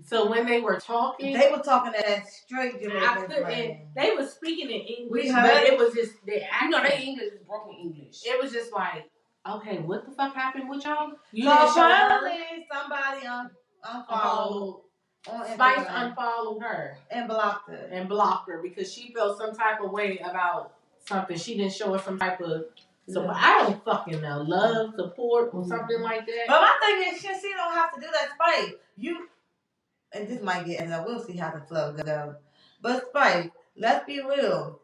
Speaker 2: So when they were talking,
Speaker 1: They were talking that straight
Speaker 2: I
Speaker 1: Jamaican
Speaker 2: couldn't.
Speaker 1: slang.
Speaker 2: They were speaking in English,
Speaker 1: We
Speaker 2: but
Speaker 1: heard-
Speaker 2: it was just their
Speaker 3: You know,
Speaker 2: accent.
Speaker 3: they English is broken English.
Speaker 2: It was just like, okay, what the fuck happened with y'all? You
Speaker 1: So
Speaker 2: didn't show her.
Speaker 1: apparently somebody unfollowed on
Speaker 2: Spice
Speaker 1: Instagram
Speaker 2: unfollowed her
Speaker 1: and blocked her.
Speaker 2: and blocked her because she felt some type of way about something. She didn't show her some type of support. I don't fucking know, love, support, or something like that.
Speaker 1: But my thing is, Shincy don't have to do that. Spice, and this might get, and we'll see how the flow goes. But Spice, let's be real.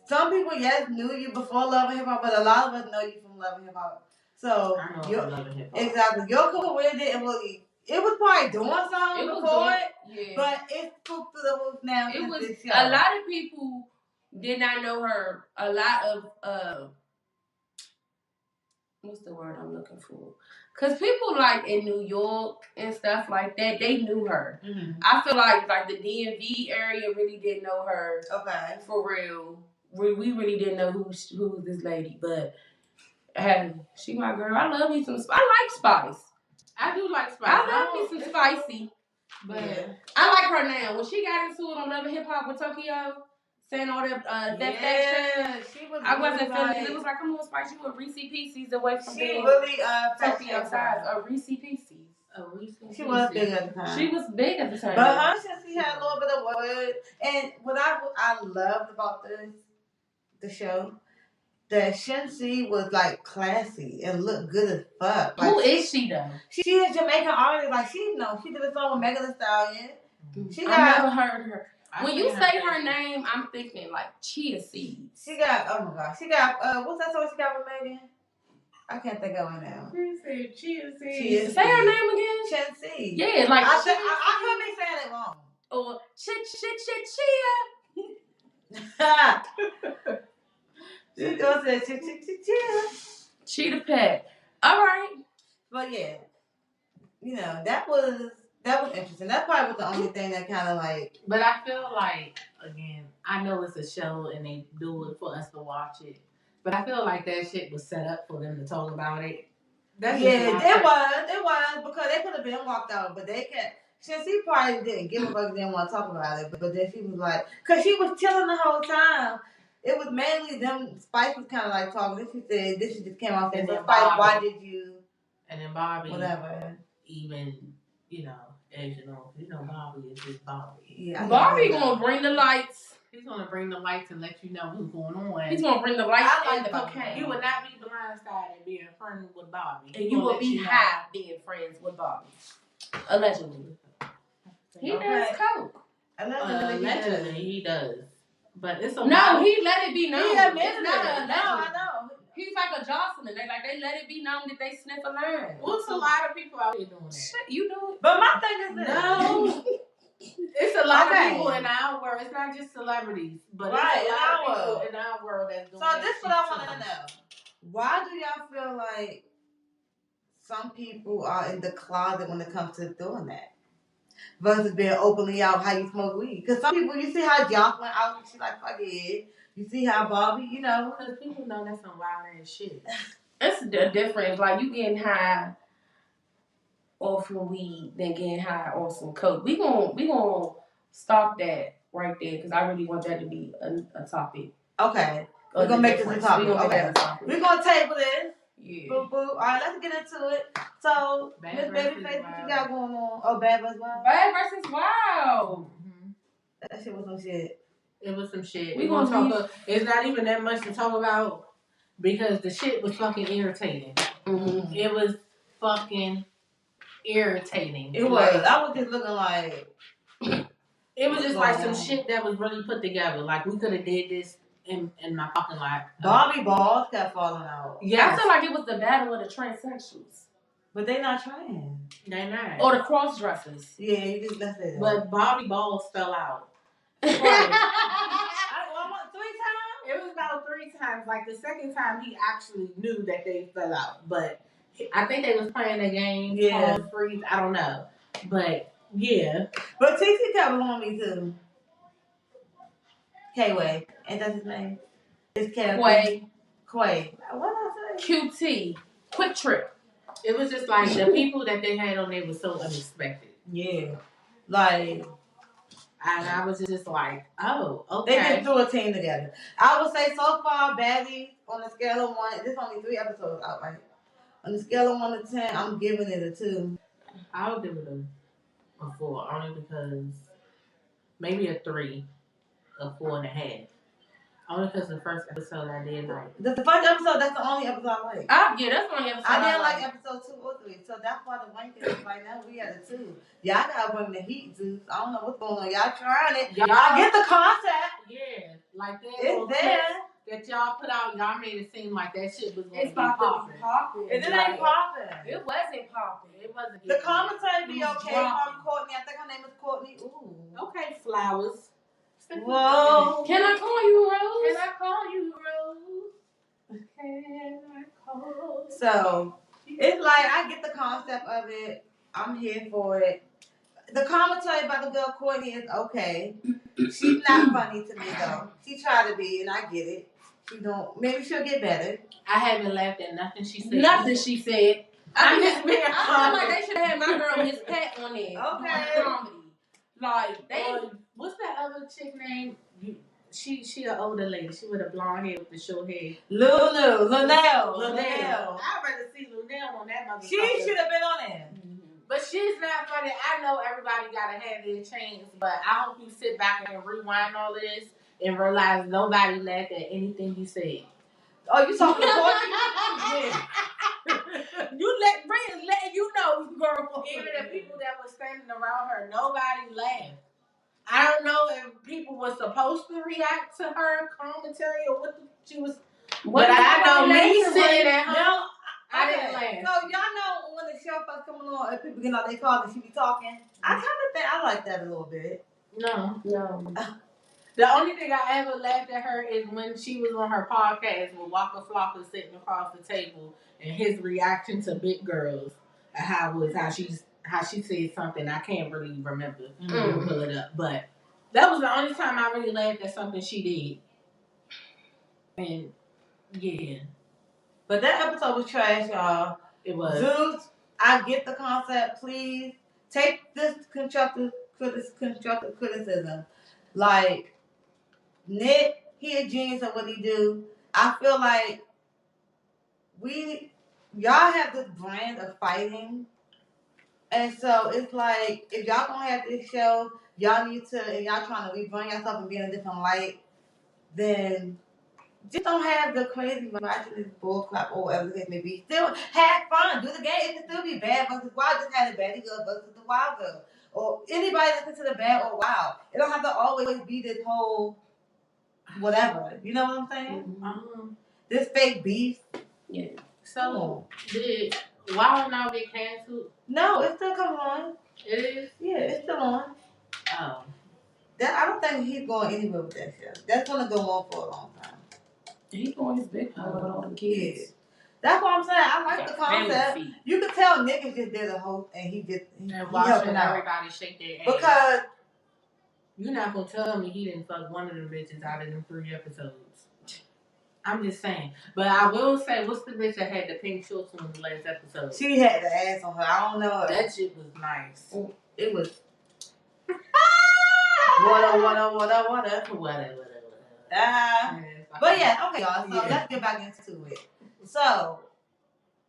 Speaker 1: Some people, yes, knew you before Love and Hip Hop, but a lot of us know you from Love and Hip Hop. So
Speaker 2: I know
Speaker 1: your-
Speaker 2: I'm loving hip hop.
Speaker 1: exactly, your career didn't really. It was probably doing something
Speaker 3: It was
Speaker 1: before
Speaker 3: doing-
Speaker 1: it,
Speaker 3: Yeah.
Speaker 1: but it's pooped through the roof now.
Speaker 3: It
Speaker 1: since
Speaker 3: was
Speaker 1: this show.
Speaker 3: a lot of people did not know her. A lot of what's the word I'm looking for? Cause people like in New York and stuff like that, they knew her.
Speaker 1: Mhm.
Speaker 3: I feel like the DMV area really didn't know her
Speaker 1: Okay.
Speaker 3: for real. We really didn't know who was this lady, but hey, she my girl. I love me some. I like Spice.
Speaker 2: I do like Spice.
Speaker 3: I love me some spicy.
Speaker 2: But
Speaker 3: I like her now. When she got into it on Love and Hip Hop with Tokyo, saying all that that shit,
Speaker 1: Yeah, she was.
Speaker 3: I wasn't
Speaker 1: really
Speaker 3: feeling
Speaker 1: like,
Speaker 3: it. It was like, come on, Spice, you a Reese Pieces away from
Speaker 1: She
Speaker 3: being
Speaker 1: really
Speaker 3: Tokyo
Speaker 1: fat
Speaker 3: size.
Speaker 1: shamed
Speaker 3: A Reese Pieces.
Speaker 1: She was big at the time.
Speaker 3: She was big at the time.
Speaker 1: But her Shincy had a little bit of word, and what I loved about the show, that Shincy was like classy and looked good as fuck. Like,
Speaker 3: Who is she though?
Speaker 1: She is Jamaican artist. Like she did a song with Megan Thee Stallion. She
Speaker 3: I
Speaker 1: got.
Speaker 3: never heard her. When you say her name, I'm thinking like chia seeds.
Speaker 1: She got. Oh my god. She got. What's that song she got with Megan? I can't think of it now.
Speaker 2: she said chia seeds.
Speaker 1: Chia
Speaker 3: Say her name again.
Speaker 1: Shincy.
Speaker 3: Yeah, like
Speaker 1: I could be saying it wrong.
Speaker 3: or chia.
Speaker 1: She goes to
Speaker 3: Cheetah Pet. All right.
Speaker 1: But yeah, that was interesting. That probably was the only thing that kind of like.
Speaker 2: But I feel like, again, I know it's a show and they do it for us to watch it. But I feel like that shit was set up for them to talk about it. That's just
Speaker 1: Yeah,
Speaker 2: my
Speaker 1: it was because they could have been walked out, but they can't. Since he probably didn't give a fuck, didn't want to talk about it, but then she was like, cause she was chilling the whole time. It was mainly them. Spice was kind of like talking. Then she said, "This shit just came off." And
Speaker 2: And
Speaker 1: then
Speaker 2: then
Speaker 1: Spice,
Speaker 2: Bobby.
Speaker 1: why did you?
Speaker 2: And then Bobby,
Speaker 1: Whatever.
Speaker 2: even, as you know, Bobby is just Bobby.
Speaker 1: Yeah.
Speaker 3: Barbie gonna bring the lights.
Speaker 2: He's going to bring the lights and let you know what's going on.
Speaker 3: He's gonna bring the lights
Speaker 1: I like
Speaker 3: and the
Speaker 1: Bobby.
Speaker 3: cocaine.
Speaker 2: You would not be blindsided being friends with Bobby.
Speaker 3: And you will be high being friends with Bobby. Allegedly. He does coke.
Speaker 2: Allegedly, he does. But it's a
Speaker 3: No, he let it be known.
Speaker 1: He admitted
Speaker 3: It's not
Speaker 1: it.
Speaker 3: a
Speaker 1: No, I
Speaker 3: allegedly.
Speaker 1: know.
Speaker 3: He's like a Jocelyn. They let it be known that they sniff a line.
Speaker 2: What's a lot of people out here doing that?
Speaker 3: Shit, you do it.
Speaker 1: But my thing is this.
Speaker 2: No. It's a lot
Speaker 1: Okay.
Speaker 2: of people in our world. It's not just celebrities, but
Speaker 1: Right,
Speaker 2: it's a
Speaker 1: in
Speaker 2: lot
Speaker 1: our
Speaker 2: of people
Speaker 1: world.
Speaker 2: in our world that's doing
Speaker 1: So
Speaker 2: that
Speaker 1: this
Speaker 2: shit
Speaker 1: what I
Speaker 2: too.
Speaker 1: want to know. Why do y'all feel like some people are in the closet when it comes to doing that. Versus being openly out how you smoke weed. Because some people, you see how Jock went out and she like, fuck it. You see how Bobby, you know.
Speaker 2: Because people know that's some wild ass shit.
Speaker 3: It's the difference. Like, you getting high off of weed than getting high off some coke. We gonna stop that right there because I really want that to be a topic.
Speaker 1: Okay. We're going to make this a topic. Okay. We're going to table this.
Speaker 3: Yeah.
Speaker 1: Boo boo. All right, let's get into it. So, Miss Babyface, what you got going on? Oh, Bad vs. Wild?
Speaker 3: Bad versus Wild.
Speaker 2: Mm-hmm.
Speaker 1: That shit was some shit.
Speaker 2: It was some shit.
Speaker 3: We gonna talk about,
Speaker 2: it's not even that much to talk about because the shit was fucking irritating.
Speaker 3: Mm-hmm.
Speaker 2: It was fucking irritating.
Speaker 1: It was. I was just looking like.
Speaker 2: It was just like some shit that was really put together. Like, we could have did this in my fucking life.
Speaker 1: Bobby balls kept falling out.
Speaker 2: Yeah,
Speaker 3: I feel like it was the battle of the transsexuals.
Speaker 1: But they not trans.
Speaker 2: They not.
Speaker 3: Or the cross dressers.
Speaker 1: Yeah, you just left it.
Speaker 2: But Bobby balls fell out.
Speaker 1: I 3 times?
Speaker 2: It was about 3 times. Like, the second time, he actually knew that they fell out. But I think they was playing the game.
Speaker 1: Yeah.
Speaker 2: Freeze. I don't know. But, yeah.
Speaker 1: But TC kept on me, too. K-Way. Ain't that his name? It's Quay. What did I say?
Speaker 3: QT. Quick Trip.
Speaker 2: It was just like the people that they had on there was so unexpected.
Speaker 1: Yeah. Like.
Speaker 2: And I was just like, oh, okay.
Speaker 1: They just threw a team together. I would say so far, Baddies, on a scale of 1, there's only 3 episodes out, right? On the scale of 1 to 10, I'm giving it a 2.
Speaker 2: I would give it a 4, only because maybe a 3, a 4.5. Only because the first episode I did like.
Speaker 1: The first episode, that's the only episode I like.
Speaker 3: Yeah, that's the only episode
Speaker 1: I didn't like episode 2 or 3, so that's why the rankings right now we at a 2. Y'all gotta bring the heat, Zeus. I don't know what's going on. Y'all trying it. I get the concept.
Speaker 2: Yeah, like that.
Speaker 1: It's there.
Speaker 2: That y'all put out, y'all made it seem like that shit was going to be
Speaker 3: popping.
Speaker 1: And it ain't popping.
Speaker 3: It wasn't popping.
Speaker 2: It wasn't.
Speaker 1: The commentary be okay
Speaker 2: dropping.
Speaker 1: from Courtney. I think her name is Courtney. Ooh.
Speaker 2: Okay, Flowers.
Speaker 1: Whoa.
Speaker 3: Can I call you Rose?
Speaker 2: Can I call you Rose? Can I call you?
Speaker 1: So, it's like, I get the concept of it. I'm here for it. The commentary by the girl Courtney is okay. She's not funny to me, though. She tried to be, and I get it. She don't. Maybe she'll get better.
Speaker 2: I haven't laughed at nothing she said.
Speaker 3: Nothing she said.
Speaker 2: I'm just being
Speaker 3: I feel like they should have had my girl Miss Pat on there.
Speaker 1: Okay.
Speaker 3: Comedy. Like, they...
Speaker 2: What's that other chick name? She an older lady. She with a blonde hair with the short hair.
Speaker 1: Lunel.
Speaker 2: I'd rather see Lunel on that motherfucker.
Speaker 1: She should have been on there.
Speaker 2: But she's not funny. I know everybody gotta have their chance, but I hope you sit back and rewind all of this and realize nobody laughed at anything you said.
Speaker 1: Oh, you talking to Courtney? Yeah.
Speaker 2: You let friends letting you know, girl. Even the people that were standing around her, nobody laughed. I don't know if people were supposed to react to her commentary or what she was. But I know me sitting at home, I didn't laugh.
Speaker 1: So y'all know when the show first coming on and people get out their cars and she be talking. I kind of think I like that a little bit.
Speaker 2: No.
Speaker 3: The
Speaker 2: only thing I ever laughed at her is when she was on her podcast with Waka Flocka sitting across the table and his reaction to Big Girls and how she said something I can't really remember. Pull it up, but that was the only time I really laughed at something she did. And yeah,
Speaker 1: but that episode was trash, y'all.
Speaker 2: It was.
Speaker 1: Zeus, I get the concept. Please take this constructive criticism. Like, Nick, he a genius at what he do. I feel like y'all have this brand of fighting. And so it's like, if y'all gonna have this show, y'all need to, and y'all trying to rebrand yourself and be in a different light, then just don't have the crazy watching this bullcrap or whatever the case may be. Still have fun. Do the game. It can still be Bad versus Wild. Just have the Baddie Girl versus the Wild Girl. Or anybody that's considered bad or wild. It don't have to always be this whole whatever. You know what I'm saying? This fake beef.
Speaker 3: Yeah.
Speaker 2: So, did Wild now get canceled?
Speaker 1: No, it's still coming on.
Speaker 2: It is?
Speaker 1: Yeah, it's still on.
Speaker 2: Oh.
Speaker 1: I don't think he's going anywhere with that show. That's going to go on for a long time.
Speaker 3: He's going his big power with all the kids.
Speaker 1: Yeah. That's what I'm saying. I like the
Speaker 3: Family
Speaker 1: concept.
Speaker 3: feud.
Speaker 1: You could tell niggas just did a host and he
Speaker 2: watching
Speaker 1: helping out.
Speaker 2: everybody shake their ass.
Speaker 1: Because
Speaker 2: you're not gonna tell me he didn't fuck one of them bitches out of them 3 episodes. I'm just saying. But I will say, what's the bitch that had the pink shorts on the last episode?
Speaker 1: she had the ass on her. I don't know.
Speaker 2: That shit was nice.
Speaker 1: It was. Whatever. But yeah, okay, y'all. So let's get back into it. So,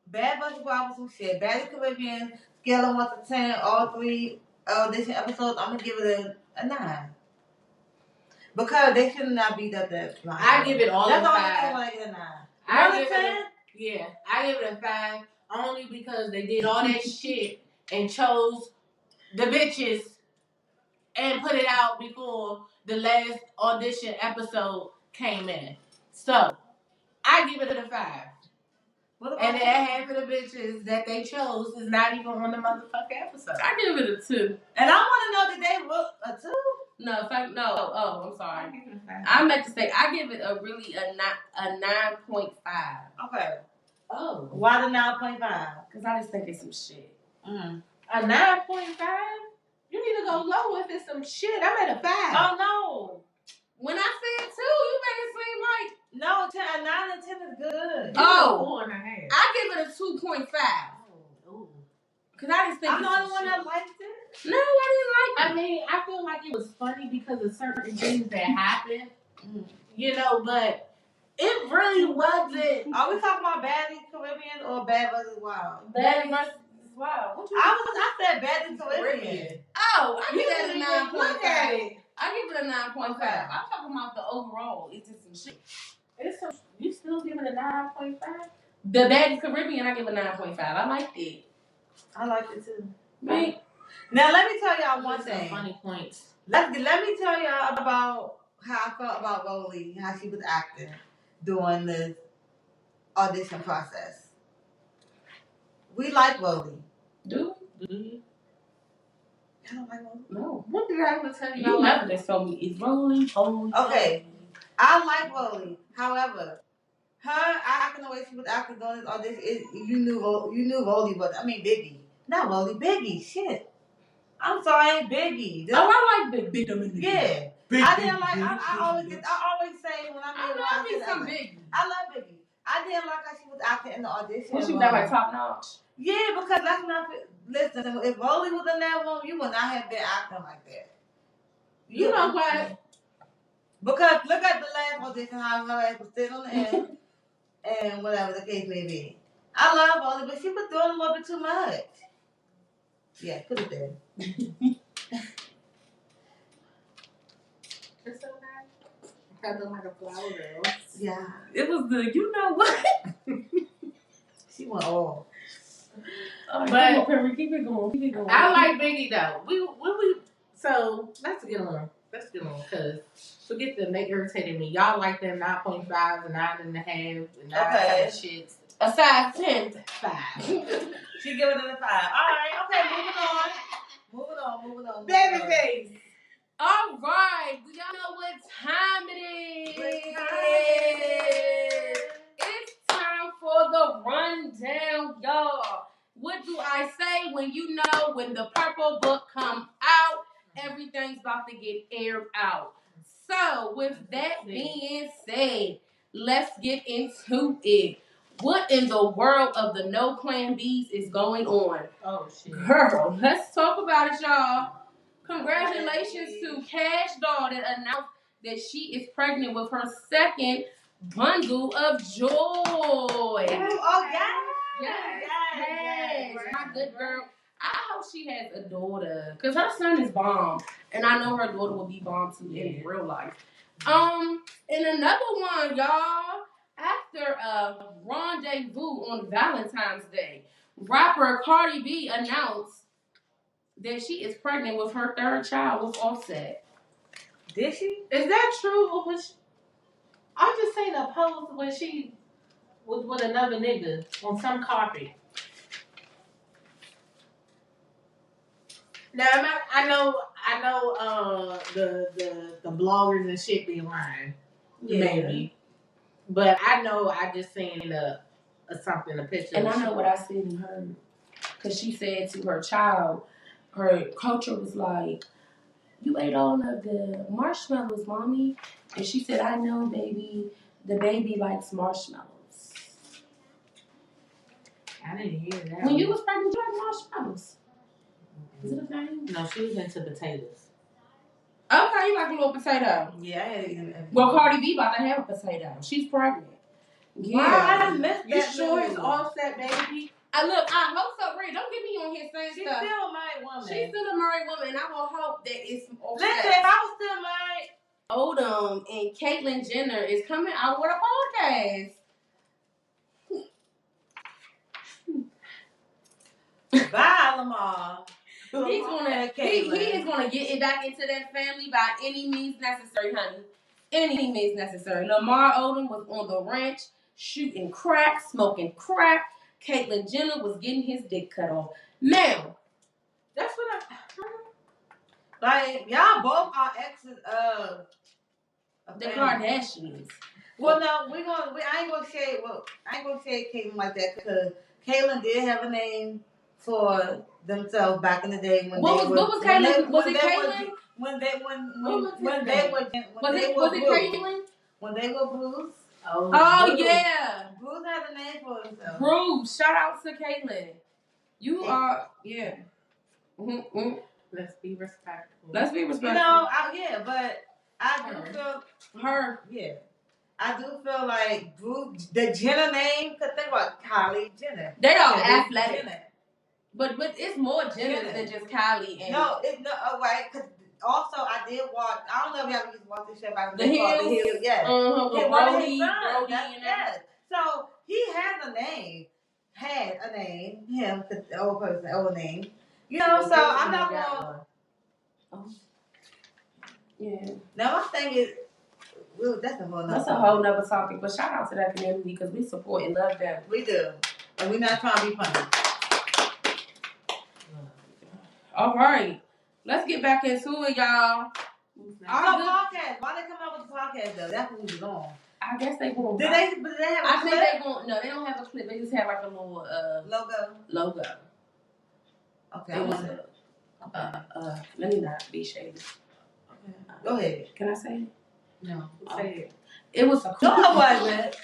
Speaker 1: Bad Bunch of Wild with some shit. Bad Caribbean, scale of 1 to 10, all 3 audition episodes, I'm gonna give it a 9. Because they should not be that.
Speaker 2: I give it all
Speaker 1: That's
Speaker 2: a
Speaker 1: all
Speaker 2: 5.
Speaker 1: I want to get a 9.
Speaker 2: I give it I give it a 5 only because they did all that shit and chose the bitches and put it out before the last audition episode came in. So I give it a 5. And then half of the bitches that they chose is not even on the motherfucking episode.
Speaker 3: I give it a 2.
Speaker 1: And I want to know that they wrote a 2?
Speaker 3: No, in fact, no. Oh, I'm sorry. I meant to say I give it a 9.5.
Speaker 1: Okay.
Speaker 2: Oh.
Speaker 1: Why the 9.5?
Speaker 3: Because I just think it's some shit.
Speaker 2: A 9.5? You need to go low if it's some shit. I'm at a 5.
Speaker 1: Oh no.
Speaker 3: When I said 2, you made it seem like
Speaker 1: no. 9 and 10 is good.
Speaker 3: Oh,
Speaker 2: 4.5.
Speaker 3: I give it a 2.5. Cause I just think
Speaker 1: I'm the only one that liked it.
Speaker 3: No, I didn't like it.
Speaker 2: I mean, I feel like it was funny because of certain things that happened, you know, but it really wasn't.
Speaker 1: Are we talking about Bad Caribbean or Bad vs. Wild?
Speaker 3: Bad vs. Wild.
Speaker 1: I said Bad Caribbean.
Speaker 3: Oh, I give it a 9.5.
Speaker 1: Look at it.
Speaker 3: I give it a 9.5.
Speaker 1: Okay.
Speaker 3: I'm talking about the overall. It's just some shit.
Speaker 2: You still giving a 9.5?
Speaker 3: The Bad Caribbean, I give a 9.5. I liked it.
Speaker 1: I liked it too.
Speaker 3: Right.
Speaker 1: Now let me tell y'all one thing.
Speaker 2: Funny points.
Speaker 1: Let me tell y'all about how I felt about Rolly, how she was acting during the audition process. We like Rolly.
Speaker 3: Do
Speaker 2: you?
Speaker 1: I don't like Rolly.
Speaker 3: No.
Speaker 2: What did I ever tell you?
Speaker 3: You never just told me it's rolling.
Speaker 1: Okay. I like Rolly. However, her acting the way she was acting during this audition, you knew Rolly was. I mean Biggie, not Rolly. Biggie. Shit. I'm sorry, Biggie.
Speaker 3: I like Big.
Speaker 1: Yeah. I didn't like. I always say when I'm
Speaker 3: Biggie.
Speaker 1: I love Biggie. I didn't like how she was acting in the audition.
Speaker 3: Was she got like top notch?
Speaker 1: Yeah, because that's not. Listen, if Rolly was in that room, you would not have been acting like that.
Speaker 2: You know what?
Speaker 1: Because look at the last audition, how her ass was sitting on the end, and whatever the case may be. I love Rolly, but she was doing a little bit too much. Yeah, put it there.
Speaker 2: It's so nice. I look like a flower girl.
Speaker 1: Yeah.
Speaker 3: It was the, you know what?
Speaker 1: She went all.
Speaker 3: But keep it going.
Speaker 2: I like Biggie though. So let's get on. Cause forget the make irritating me. Y'all like them 9.5s and 9.5 and 9 shits.
Speaker 3: A size 10.
Speaker 2: 5.
Speaker 1: She give it a 5. Alright, okay, moving on.
Speaker 2: Babyface.
Speaker 3: All right, do y'all know what time it is? It's time for the rundown, y'all. What do I say when when the purple book comes out, everything's about to get aired out. So, with that being said, let's get into it. What in the world of the No Plan Bs is going on?
Speaker 2: Oh, shit.
Speaker 3: Girl, let's talk about it, y'all. Congratulations to Cash Doll that announced that she is pregnant with her second bundle of joy.
Speaker 1: Oh,
Speaker 3: Yes. My good girl. I hope she has a daughter. Because her son is bomb. And I know her daughter will be bomb too in real life. And another one, y'all. After a rendezvous on Valentine's Day, rapper Cardi B announced that she is pregnant with her third child with Offset.
Speaker 1: Did she?
Speaker 2: Is that true? Or was I just seen a post when she was with another nigga on some carpet. Now I know the bloggers and shit be lying. Yeah. Maybe. But I know I just seen something, a picture.
Speaker 3: And I know what I seen in her, because she said to her child, her culture was like, "You ate all of the marshmallows, mommy," and she said, "I know, baby. The baby likes marshmallows."
Speaker 2: I didn't hear that.
Speaker 3: When you was pregnant, you had marshmallows. Is it a thing?
Speaker 2: No, she was into potatoes.
Speaker 3: Okay, you like a little potato.
Speaker 1: Yeah, I had to eat them.
Speaker 3: Well, Cardi B about to have a potato. She's pregnant.
Speaker 1: Wow, I missed
Speaker 2: You
Speaker 1: that.
Speaker 2: sure
Speaker 1: news.
Speaker 2: it's Offset, baby?
Speaker 3: I hope so, Ray. Don't get me on here saying
Speaker 1: She's
Speaker 3: stuff.
Speaker 1: still a married woman.
Speaker 3: She's still a married woman, and I will hope that it's
Speaker 1: Listen, if I was still married,
Speaker 3: Odom and Caitlyn Jenner is coming out with a podcast.
Speaker 1: bye, Lamar.
Speaker 3: He is gonna get it back into that family by any means necessary, honey. Any means necessary. Lamar Odom was on the ranch shooting crack, smoking crack. Caitlyn Jenner was getting his dick cut off. Now,
Speaker 2: That's what
Speaker 1: like y'all both are exes of
Speaker 3: the
Speaker 1: family.
Speaker 3: Kardashians.
Speaker 1: Well, no, I ain't gonna say Caitlyn like that because Caitlyn did have a name for themselves back in the day when
Speaker 3: What was Caitlyn? Was it Caitlyn?
Speaker 1: When they were Bruce.
Speaker 3: Oh yeah,
Speaker 1: Bruce had a name for himself.
Speaker 3: Bruce. Shout out to Caitlyn. You are Mm-hmm.
Speaker 2: Let's be respectful.
Speaker 3: Let's be respectful.
Speaker 1: You know, but I do feel
Speaker 3: her.
Speaker 1: Yeah. I do feel like Bruce, the Jenner name, because think about Kylie Jenner.
Speaker 3: They are
Speaker 1: Yeah,
Speaker 3: athletic.
Speaker 1: Jenner.
Speaker 3: But it's more Jenner than just Kylie and
Speaker 1: right, because also I did watch, I don't know if y'all used to watch this show about
Speaker 3: The Hills.
Speaker 1: The Hills, yes.
Speaker 3: With
Speaker 1: One of
Speaker 3: Brody,
Speaker 1: his sons,
Speaker 3: Brody
Speaker 1: that's-
Speaker 3: and
Speaker 1: yes. So he had a name, him, the old name. You know, so I'm not going.
Speaker 3: yeah.
Speaker 1: Now my thing is, well, that's
Speaker 3: That's a whole nother topic. But shout out to that community because we support and love them.
Speaker 1: We do, and we're not trying to be funny.
Speaker 3: All right, let's get back into it, y'all.
Speaker 1: Our podcast. Why they come out with the podcast though? That's what we was on.
Speaker 3: I guess they going.
Speaker 1: Did they have a clip?
Speaker 3: I think they going. No, they don't have a clip. They just have like a little logo.
Speaker 1: Okay.
Speaker 3: It was let me not be shady.
Speaker 1: Okay. Go ahead.
Speaker 3: Can I say it?
Speaker 2: No. Say it.
Speaker 3: It was a
Speaker 1: No, it wasn't.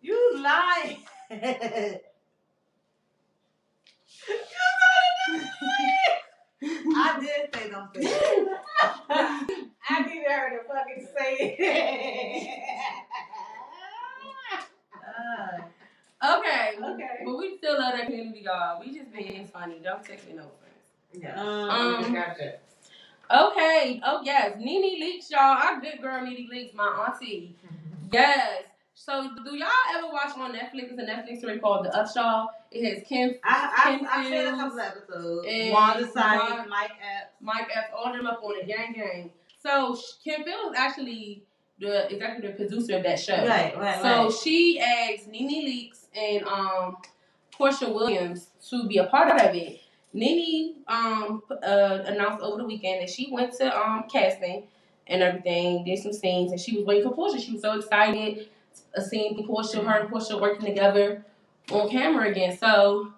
Speaker 1: You lying. I did say don't say it.
Speaker 2: I need her to fucking say it.
Speaker 3: Okay.
Speaker 2: Okay.
Speaker 3: But we still love that community, y'all. We just being funny. Don't take me no offense.
Speaker 2: Yeah. Gotcha.
Speaker 3: Okay. Oh yes, Nene Leakes, y'all. Our good girl Nene Leakes, my auntie. Yes. So do y'all ever watch on Netflix? It's a Netflix series called The Upshaw. It has Kim.
Speaker 1: I've seen a couple episodes. Wanda Sykes, Mike F.
Speaker 3: All them up on it, gang. So Kim Phil is actually the executive producer of that show.
Speaker 1: Right.
Speaker 3: So she asked Nene Leakes and Portia Williams to be a part of it. Nene announced over the weekend that she went to casting and everything, did some scenes, and she was waiting for Portia. She was so excited seeing her and Portia working together on camera again. So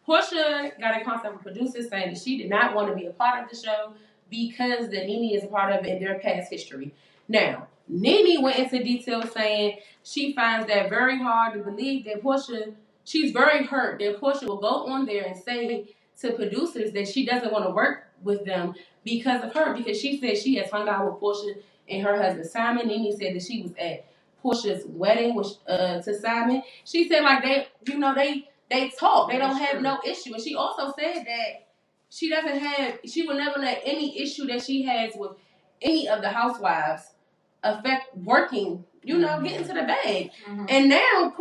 Speaker 3: Portia got in contact with producers saying that she did not want to be a part of the show because that Nene is a part of it in their past history. Now, Nene went into detail saying she finds that very hard to believe that she's very hurt that Portia will go on there and say to producers that she doesn't want to work with them because of her, because she said she has hung out with Portia and her husband Simon. Nene said that she was at Portia's wedding to Simon. She said like they talk. They don't have no issue. And she also said that she would never let any issue that she has with any of the housewives affect working, getting to the bag. Mm-hmm. And now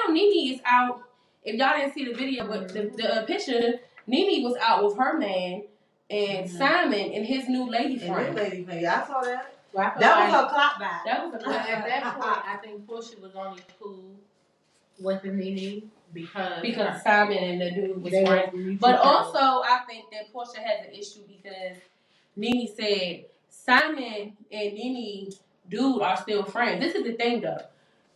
Speaker 3: Nene is out. If y'all didn't see the video, but the picture, Nene was out with her man and Simon and his new lady friend.
Speaker 1: I saw that.
Speaker 2: Well,
Speaker 1: that was her clock back.
Speaker 2: At that point, I think Portia was only cool with Nene because
Speaker 3: Simon and the dude was friends. But also, I think that Portia has an issue because Nene said Simon and Nene dude are still friends. This is the thing though.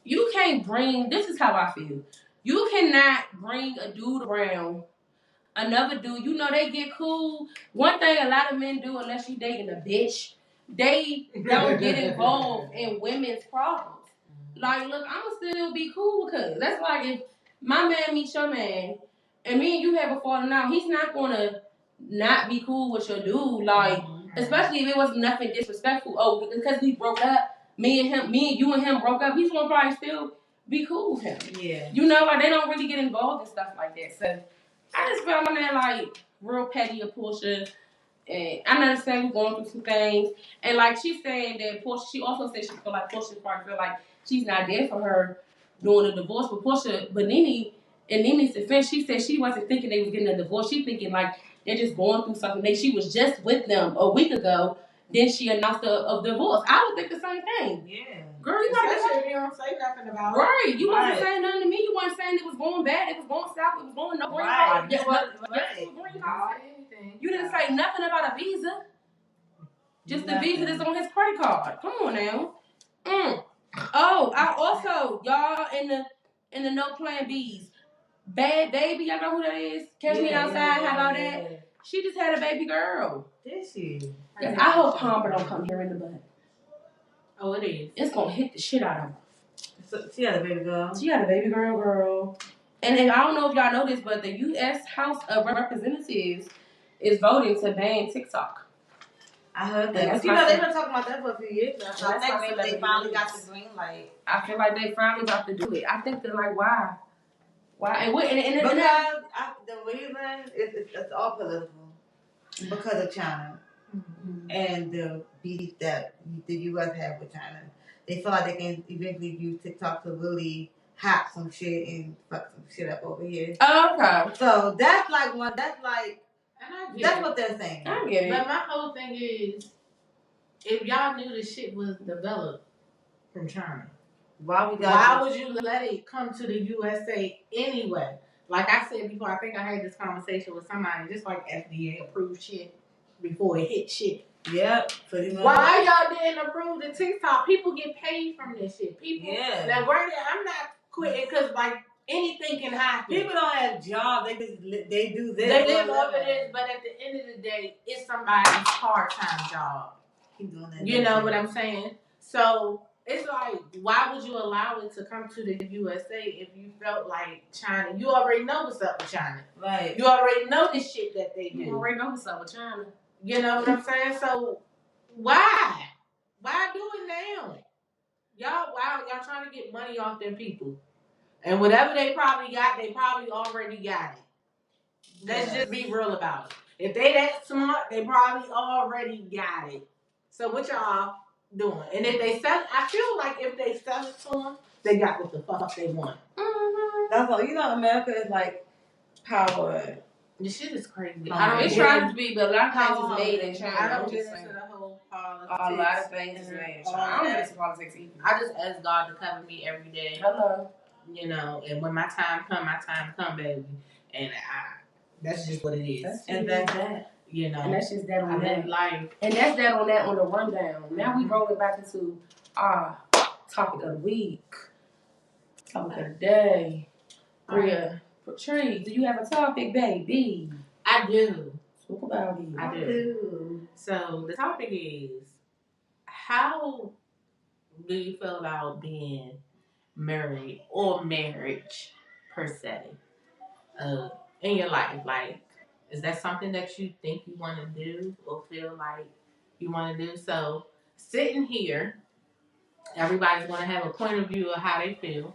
Speaker 3: you can't bring. This is how I feel. You cannot bring a dude around another dude. You know they get cool. One thing a lot of men do, unless you dating a bitch, they don't get involved in women's problems. Like, look, I'ma still be cool because that's like if my man meets your man and me and you have a falling out, he's not gonna not be cool with your dude. Like, especially if it was nothing disrespectful. Oh, because we broke up, me and you and him broke up, he's gonna probably still be cool with him.
Speaker 2: Yeah.
Speaker 3: You know, like they don't really get involved in stuff like that. So I just felt my man like real petty of Portia. And I understand we're going through some things. And like she's saying that Portia, she also said she feel like Portia probably feel like she's not there for her during the divorce. But Portia, but Nene, in Nene's defense, she said she wasn't thinking they was getting a divorce. She thinking like they're just going through something. She was just with them a week ago. Then she announced a divorce. I would think the same thing.
Speaker 2: Yeah.
Speaker 3: Girl, you got
Speaker 2: to you don't say nothing about it.
Speaker 3: Right. You wasn't saying nothing to me. You wasn't saying it was going bad. It was going south. It was going no green card. Green card. You didn't say nothing about a visa. Just the visa that's on his credit card. Come on now. Oh, I also y'all in the no plan B's. Bad Baby, y'all know who that is? Catch Me Outside. How about that? She just had a baby girl.
Speaker 2: Did she?
Speaker 3: Yes, I hope Palmer don't come here in the butt.
Speaker 2: Oh, it is.
Speaker 3: It's gonna hit the shit out of her.
Speaker 1: So she had a baby girl.
Speaker 3: She had a baby girl. And then I don't know if y'all know this, but the U.S. House of Representatives is voting to ban TikTok.
Speaker 1: I heard that. You know, they've been talking about that for a few years now. So I think they finally got the green light.
Speaker 3: I feel like they finally about to do it. I think they're like, why? And
Speaker 1: the reason it's all political because of China and the beef that the U.S. have with China. They feel like they can eventually use TikTok to really hack some shit and fuck some shit up over here.
Speaker 3: Oh, okay.
Speaker 1: So that's like one. That's like.
Speaker 2: And
Speaker 1: that's what they're saying.
Speaker 3: I get it.
Speaker 2: But my whole thing is, if y'all knew this shit was developed from China, why would you let it come to the USA anyway? Like I said before, I think I had this conversation with somebody, just like FDA approved shit before it hit shit.
Speaker 1: Yep.
Speaker 2: Why y'all didn't approve the TikTok? People get paid from this shit. People.
Speaker 1: Yeah.
Speaker 2: Now, granted, I'm not quitting because like anything can happen.
Speaker 1: People don't have jobs. They do this.
Speaker 2: They live off of this, but at the end of the day, it's somebody's part-time job.
Speaker 1: Keep doing that.
Speaker 2: You know what I'm saying? So it's like, why would you allow it to come to the USA if you felt like China? You already know what's up with China.
Speaker 1: Right.
Speaker 2: You already know the shit that they do.
Speaker 3: You already know what's up with China.
Speaker 2: You know what I'm saying? So why? Why do it now? Y'all trying to get money off them people. And whatever they probably already got it. Let's just be real about it. If they that smart, they probably already got it. So what y'all doing? And if they sell, I feel like if they sell it to them, they got what the fuck they want.
Speaker 3: Mm-hmm.
Speaker 1: That's all. You know, America is like power.
Speaker 2: This shit is crazy.
Speaker 3: It's trying to be, but a lot of things is made in China.
Speaker 2: I don't get into the whole politics.
Speaker 3: A lot of things is made in China. I don't get into politics either.
Speaker 2: I just ask God to cover me every day.
Speaker 3: Hello.
Speaker 2: You know, and when my time come, baby. And that's just what it is.
Speaker 3: And that's that.
Speaker 2: You know.
Speaker 3: And that's just that on that.
Speaker 2: Life.
Speaker 3: And that's that on that on the rundown. Now we rolling back into our topic of the week. Topic of the day. Bria, Patrice, do you have a topic, baby?
Speaker 2: I do.
Speaker 3: Talk about it.
Speaker 2: I do. So the topic is, how do you feel about being married or marriage per se in your life? Like, is that something that you think you want to do or feel like you want to do? So sitting here, everybody's going to have a point of view of how they feel,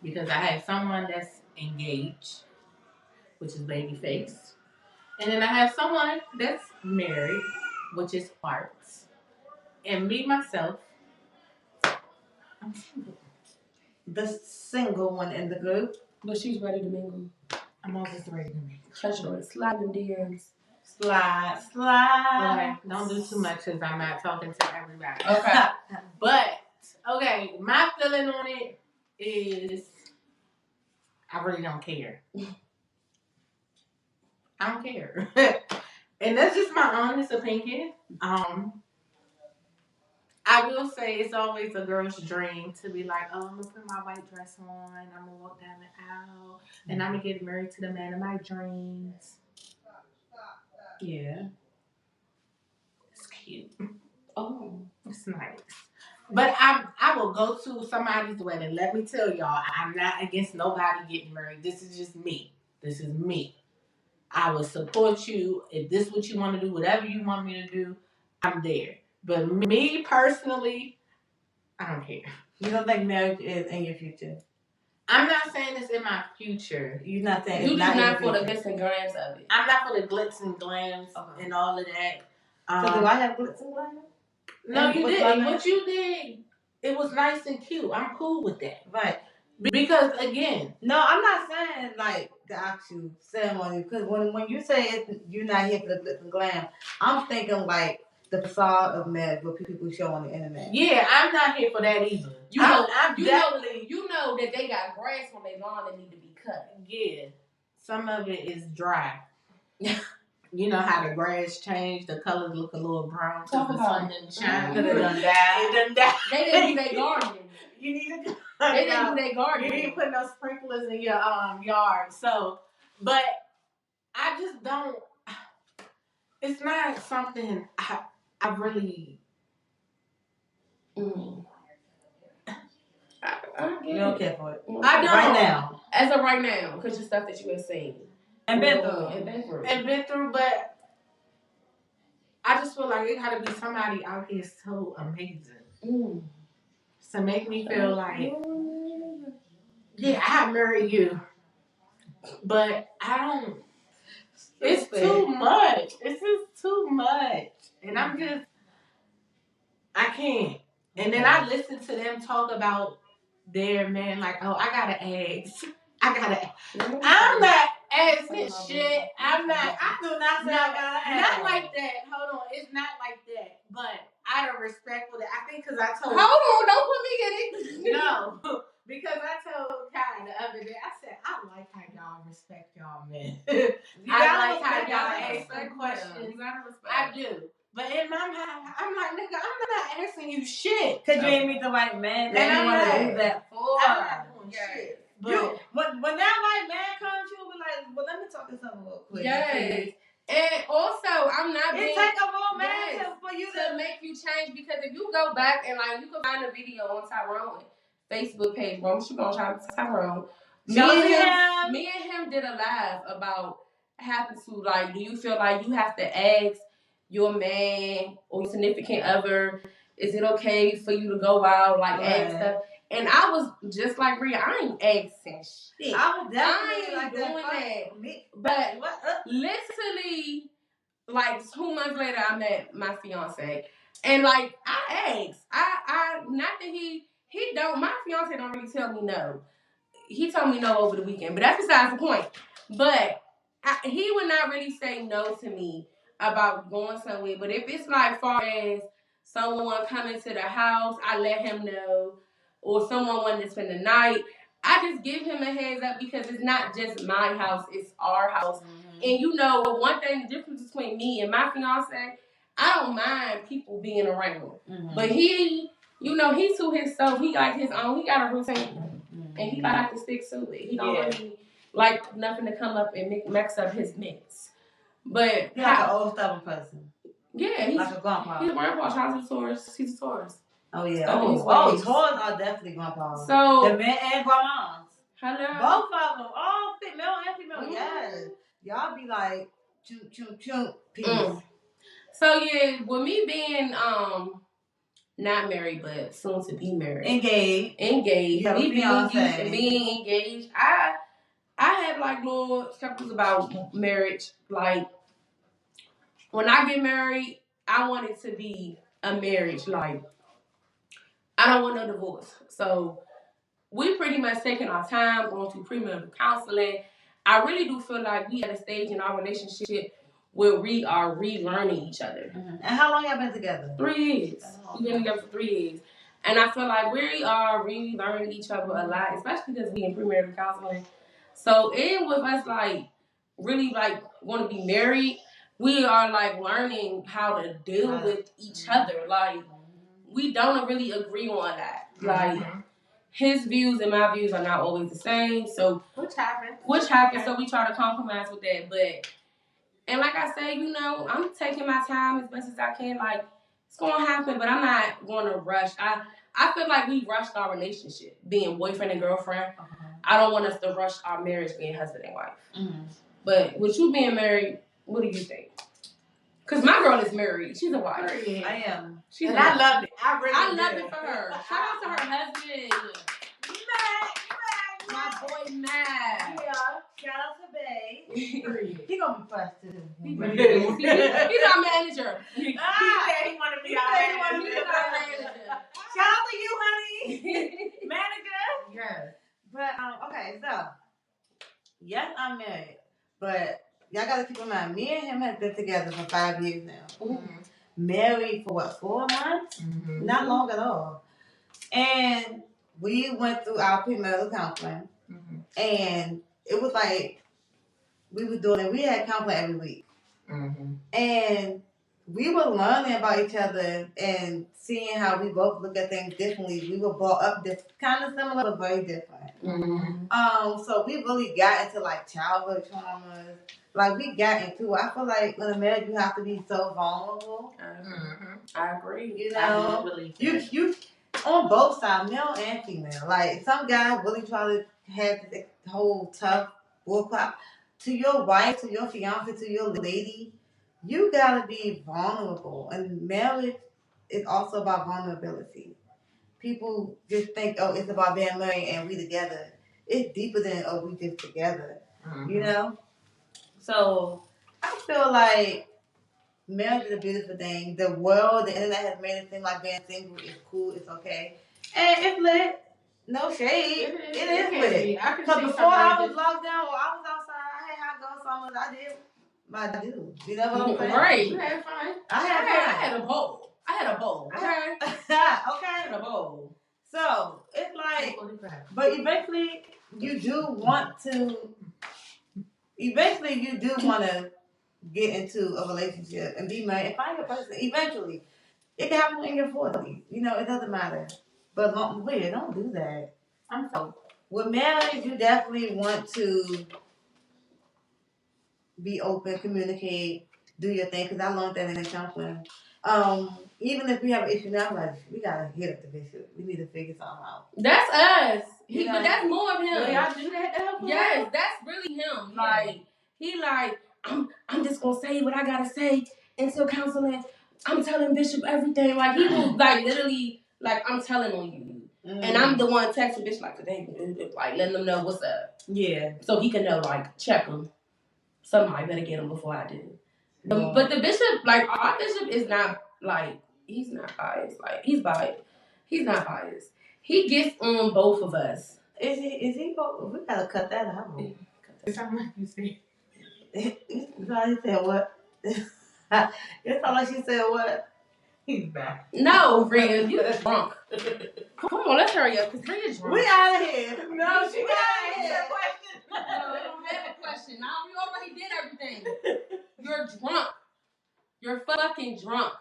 Speaker 2: because I have someone that's engaged, which is Babyface, and then I have someone that's married, which is Parks, and me myself, I'm single.
Speaker 1: The single one in the group.
Speaker 3: But she's ready to mingle.
Speaker 2: I'm always ready to mingle.
Speaker 3: Pleasure. Slide them DMs.
Speaker 1: Slide.
Speaker 2: Okay, don't do too much because I'm not talking to everybody.
Speaker 3: Okay.
Speaker 2: But, okay, my feeling on it is I really don't care. I don't care. And that's just my honest opinion. I will say it's always a girl's dream to be like, oh, I'm gonna put my white dress on, I'm gonna walk down the aisle, and I'm gonna get married to the man of my dreams. Yeah. It's cute.
Speaker 3: Oh.
Speaker 2: It's nice. But I will go to somebody's wedding. Let me tell y'all, I'm not against nobody getting married. This is just me. This is me. I will support you. If this is what you want to do, whatever you want me to do, I'm there. But me personally, I don't care.
Speaker 1: You don't think marriage is in your future?
Speaker 2: I'm not saying it's in my future.
Speaker 1: You're not saying
Speaker 3: You
Speaker 1: it's
Speaker 3: just not
Speaker 1: in
Speaker 3: for
Speaker 1: your
Speaker 3: the
Speaker 1: future.
Speaker 3: glitz and grams of it.
Speaker 2: I'm not for the glitz and glams and all of that.
Speaker 1: So do I have glitz and glam?
Speaker 2: No,
Speaker 1: And
Speaker 2: you
Speaker 1: what's
Speaker 2: didn't.
Speaker 1: my
Speaker 2: What you did, it was nice and cute. I'm cool with that.
Speaker 1: Right.
Speaker 2: Because again,
Speaker 1: No, I'm not saying like the actual ceremony. Because when you say you're not here for the glitz and glam, I'm thinking like the facade of marriage what people show on the internet.
Speaker 2: yeah, I'm not here for that either.
Speaker 3: You know that they got grass on their lawn that need to be cut.
Speaker 2: Yeah, some of it is dry. You know how the grass changed, the colors look a little brown because the sun didn't shine.
Speaker 1: Because it done died.
Speaker 2: It done died.
Speaker 3: They didn't do their gardening.
Speaker 2: You need to.
Speaker 3: They didn't do their gardening.
Speaker 2: You didn't put no sprinklers in your yard. So, but I just don't. It's not something I really.
Speaker 1: You don't care for it.
Speaker 2: I don't.
Speaker 1: Right now.
Speaker 3: As of right now, because the stuff that you have seen.
Speaker 1: And been
Speaker 2: through, but I just feel like it gotta be somebody out here so amazing to make me feel like, yeah, I marry you, but I don't. It's too much. It's just too much, and I can't. And then I listen to them talk about their man, like, oh, I gotta ask. I'm not asking shit. I do not say I gotta ask. Not like that. Hold on. It's not like that. But out of respect for that, I think because I told.
Speaker 3: Hold on, don't put me in it.
Speaker 2: No. Because I told Kai the other day, I said, I like how y'all respect y'all men. I like how y'all ask some questions. I do. But in my mind, I'm like, nigga, I'm not asking you shit.
Speaker 1: Because you ain't meet the right man.
Speaker 2: And
Speaker 1: you want to do that for.
Speaker 2: I'm not doing shit. But
Speaker 1: when that white man comes, you'll be like, well, let me talk to someone real quick.
Speaker 3: Yes. And also, I'm not being...
Speaker 1: It take a real man for you
Speaker 3: to make you change, because if you go back and, like, you can find a video on Tyrone Facebook page, Rome Shimon, Tyrone. Me and him did a live about having to, like, do you feel like you have to ask your man or your significant other, is it okay for you to go out, like, ask stuff? And I was just like Rhea, I ain't asking shit.
Speaker 1: I was definitely
Speaker 3: like
Speaker 1: doing
Speaker 3: that. But literally, like 2 months later, I met my fiance, and like I asked, I not that he don't. My fiance don't really tell me no. He told me no over the weekend, but that's besides the point. But he would not really say no to me about going somewhere. But if it's like far as someone coming to the house, I let him know. Or someone wanting to spend the night, I just give him a heads up, because it's not just my house, it's our house. Mm-hmm. And you know, one thing, the difference between me and my fiance, I don't mind people being around. Mm-hmm. But he, you know, he to himself, he got his own, he got a routine. Mm-hmm. And he got to stick to it. He don't really like nothing to come up and mix up his mix. But
Speaker 1: he's like an old stubborn person.
Speaker 3: Yeah, he's
Speaker 1: like a grandpa.
Speaker 3: He's a grandpa. Shout out to Taurus. He's a Taurus.
Speaker 1: Oh yeah. Taurus are definitely grandpas.
Speaker 3: So
Speaker 1: the men and grandmas.
Speaker 3: Hello.
Speaker 1: Both of them, all male and female. Mm-hmm. Yes. Y'all be like, choo, peace.
Speaker 3: So yeah, with me being not married but soon to be married, engaged, me being engaged, I had like little struggles about marriage. Like when I get married, I want it to be a marriage. Like I don't want no divorce. So we pretty much taking our time, going through premarital counseling. I really do feel like we at a stage in our relationship where we are relearning each other.
Speaker 1: Mm-hmm. And how long y'all been together?
Speaker 3: 3 years. We've been together for 3 years. And I feel like we are really learning each other a lot, especially because we in premarital counseling. So even with us like really like want to be married, we are like learning how to deal with each other. Like we don't really agree on that. Like, his views and my views are not always the same. So
Speaker 2: Which happens.
Speaker 3: Okay. So we try to compromise with that. But, and like I say, you know, I'm taking my time as best as I can. Like, it's going to happen, but I'm not going to rush. I feel like we rushed our relationship, being boyfriend and girlfriend. I don't want us to rush our marriage, being husband and wife. But with you being married, what do you think? Because my girl is married. She's a wife.
Speaker 1: I am.
Speaker 2: And I loved it.
Speaker 3: I loved it for her. Shout out to her husband. My boy Matt.
Speaker 1: Yeah. Shout out to Bae. He gonna be pressed too.
Speaker 3: He's our manager.
Speaker 2: He said he wanted to be our manager.
Speaker 1: Shout out to you, honey. Manager.
Speaker 2: Yes.
Speaker 1: But okay, so yes, I'm married, but y'all gotta keep in mind, me and him have been together for 5 years now. Married for what, 4 months? Not long at all. And we went through our premarital counseling, and it was like we were doing it. We had counseling every week, and we were learning about each other and seeing how we both look at things differently. We were brought up kind of similar, but very different. So we really got into like childhood traumas. Like we got into it. I feel like in a marriage you have to be so vulnerable.
Speaker 3: I agree.
Speaker 1: You know, you on both sides, male and female. Like some guys really try to have this whole tough bullcrap. To your wife, to your fiance, to your lady, you gotta be vulnerable. And marriage is also about vulnerability. People just think, oh, it's about being married and we together. It's deeper than, oh, we just together. You know? So I feel like marriage is a beautiful thing. The world, the internet has made it seem like being single is cool, it's okay. And it's lit. No shade. It is lit. Because before I was locked down or I was outside, I had hot girl summers. I did my dude. You know what I'm saying?
Speaker 3: Right.
Speaker 2: You had fun.
Speaker 1: I had
Speaker 3: a bowl. Okay.
Speaker 1: okay.
Speaker 3: I had a bowl.
Speaker 1: So it's like, but eventually you do want to get into a relationship and be married and find your person. Eventually, it can happen in your 40s. You know, it doesn't matter. But wait, don't do that. With marriage, you definitely want to be open, communicate, do your thing. Because I learned that in counseling. Even if we have an issue now, like we gotta hit up the bishop. We need to figure something out.
Speaker 3: That's us.
Speaker 1: You know,
Speaker 3: But that's more of him.
Speaker 2: Y'all do that to help him?
Speaker 3: Yes, that's really him. Like he like I'm just gonna say what I gotta say until counseling. I'm telling Bishop everything. Like he will like literally like I'm telling on you. And I'm the one texting Bishop like today, like letting them know what's up.
Speaker 1: Yeah.
Speaker 3: So he can know like check him. Somebody better get him before I do. But the bishop, like our bishop is not like he's not biased. Like he's biased. He's not biased. He gets on both of us.
Speaker 1: Is he we gotta cut that out.
Speaker 2: It sounds like you said.
Speaker 1: He said what? It sounds like she said what?
Speaker 2: He's back.
Speaker 3: No, Rhea, you drunk. Come on, let's hurry up, because Rhea's drunk.
Speaker 1: We out of here.
Speaker 2: No, she got
Speaker 1: out of
Speaker 2: answer
Speaker 1: here.
Speaker 2: question.
Speaker 3: No, I don't have a question. Now you already did everything. You're drunk. You're fucking drunk,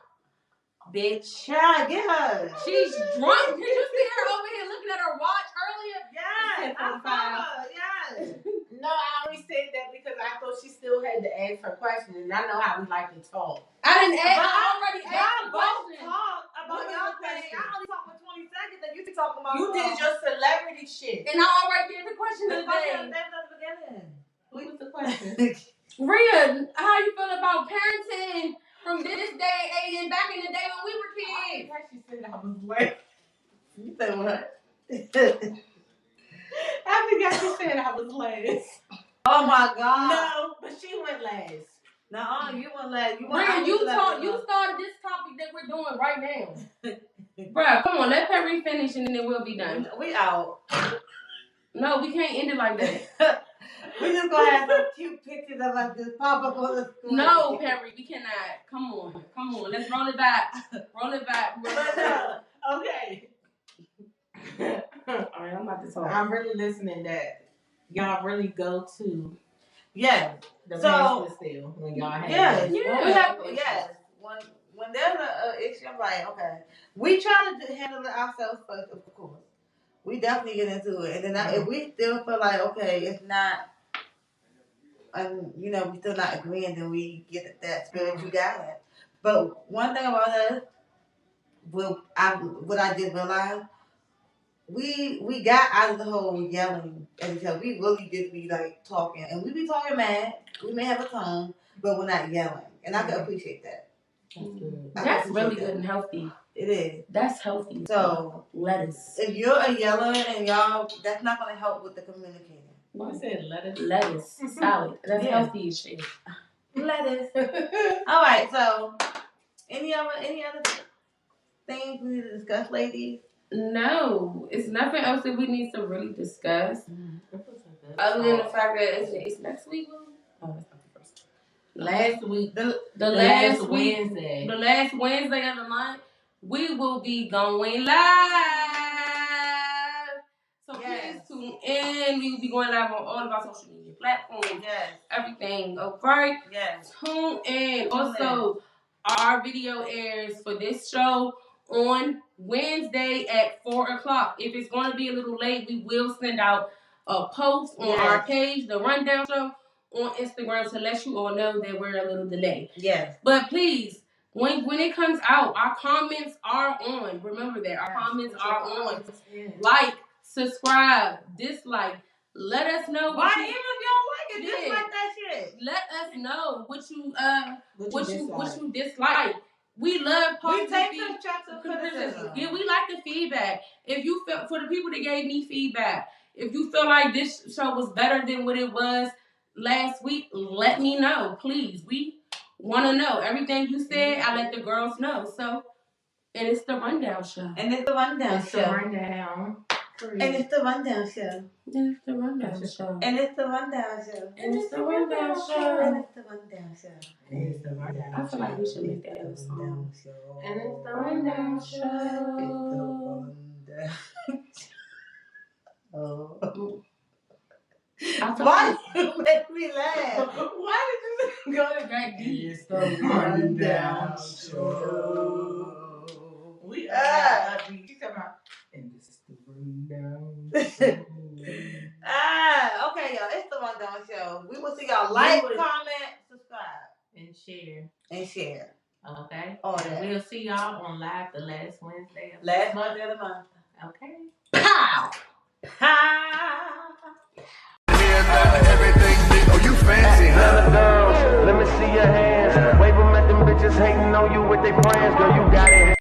Speaker 3: bitch.
Speaker 1: Try get her.
Speaker 3: She's drunk. Did you see her over here looking at her watch earlier?
Speaker 1: Yes, I saw her. Yes.
Speaker 2: No, I only said that because I thought she still had to ask her question, and I know how we like to talk.
Speaker 3: I didn't ask. I already asked
Speaker 1: Y'all
Speaker 3: the
Speaker 1: both
Speaker 3: question.
Speaker 1: talk about
Speaker 2: What was
Speaker 1: y'all
Speaker 2: the
Speaker 1: thing.
Speaker 2: question?
Speaker 1: I only talk for 20 seconds, and you be talking about
Speaker 2: You did your celebrity shit.
Speaker 3: And I already did the question
Speaker 1: the
Speaker 3: of the day.
Speaker 1: That's the beginning.
Speaker 2: What was the question?
Speaker 3: Rhea, how you feel about parenting from this day and age and back in the day when we were kids?
Speaker 2: I she said I was late.
Speaker 1: You said what?
Speaker 2: I forgot she said I was last.
Speaker 1: Oh my God.
Speaker 2: No, but she went last.
Speaker 1: No, you won't let you.
Speaker 3: Rhea, you started this topic that we're doing right now. Bruh, come on, let Perry finish and then it will be done.
Speaker 1: We out.
Speaker 3: No, we can't end it like that.
Speaker 1: We just gonna have some cute pictures of us just pop up on the screen.
Speaker 3: No, Perry, we cannot. Come on. Let's roll it back.
Speaker 2: Okay.
Speaker 3: All right, I'm about to talk.
Speaker 2: I'm really listening that y'all really go to
Speaker 1: Yes.
Speaker 2: the
Speaker 1: So-
Speaker 2: master still when y'all have
Speaker 1: Yes.
Speaker 3: Yeah.
Speaker 1: We have yes. when there's a issue, I'm like, okay, we try to handle it ourselves first, of course. We definitely get into it, and then if we still feel like okay, it's not, we still not agreeing, then we get that spiritual guidance. But one thing about us, what I did realize, we got out of the whole yelling at each other. We really did be like talking, and we be talking mad. We may have a tone, but we're not yelling, and I can appreciate that.
Speaker 2: That's good.
Speaker 3: That's really good and healthy.
Speaker 1: It is.
Speaker 3: That's healthy.
Speaker 1: So
Speaker 3: lettuce.
Speaker 1: if you're a yeller and y'all, that's not gonna help with the communicating.
Speaker 2: What said lettuce?
Speaker 3: Lettuce. Salad. That's healthy as shit.
Speaker 1: Lettuce. All right. So any other things we need to discuss, ladies?
Speaker 3: No, it's nothing else that we need to really discuss. Other than the fact that it's next week. Oh, that's not the first. Last week, the last Wednesday. The last Wednesday of the month, we will be going live. So please tune in. We will be going live on all of our social media platforms.
Speaker 1: Yes.
Speaker 3: Everything. Okay.
Speaker 1: Yes.
Speaker 3: Tune in. Also, our video airs for this show on Wednesday at 4:00. If it's going to be a little late, we will send out a post on our page, the Run Down Show, on Instagram to let you all know that we're a little delayed.
Speaker 1: Yes.
Speaker 3: But please, when it comes out, our comments are on. Remember that. Our comments are on. Like, subscribe, dislike. Let us know
Speaker 1: why even if y'all like it, dislike that shit.
Speaker 3: Let us know what you dislike. We love positive criticism. Yeah, we like the feedback. If you feel, for the people that gave me feedback, if you feel like this show was better than what it was last week, let me know, please. We want to know everything you said. I let the girls know. So, and it's the Rundown Show.
Speaker 1: And it's the Rundown Show.
Speaker 2: And
Speaker 1: it's the Rundown Show.
Speaker 3: And it's the Rundown Show.
Speaker 1: And it's the Rundown Show.
Speaker 3: And it's the Rundown Show.
Speaker 1: And it's the Rundown Show.
Speaker 2: And it's the Rundown Show.
Speaker 3: I feel like we should make that a song.
Speaker 2: And it's the Rundown Show.
Speaker 1: It's the Rundown Show. Why did you make me laugh?
Speaker 2: Why did you go to that deep?
Speaker 1: It's the Rundown Show.
Speaker 2: We are happy. She's talking about, and this is the Rundown Show.
Speaker 1: Okay, y'all. It's the Rundown Show. We will see y'all like, comment, subscribe,
Speaker 2: and share. Okay.
Speaker 1: All
Speaker 2: and
Speaker 1: that.
Speaker 2: we'll see y'all on live the last Wednesday.
Speaker 1: Last Monday of the month.
Speaker 2: Okay.
Speaker 1: Pow! Pow!
Speaker 4: Everything big. Oh, you fancy, huh? Girls, let me see your hands. Wave them at them bitches hating on you with their friends. Girl, you got it.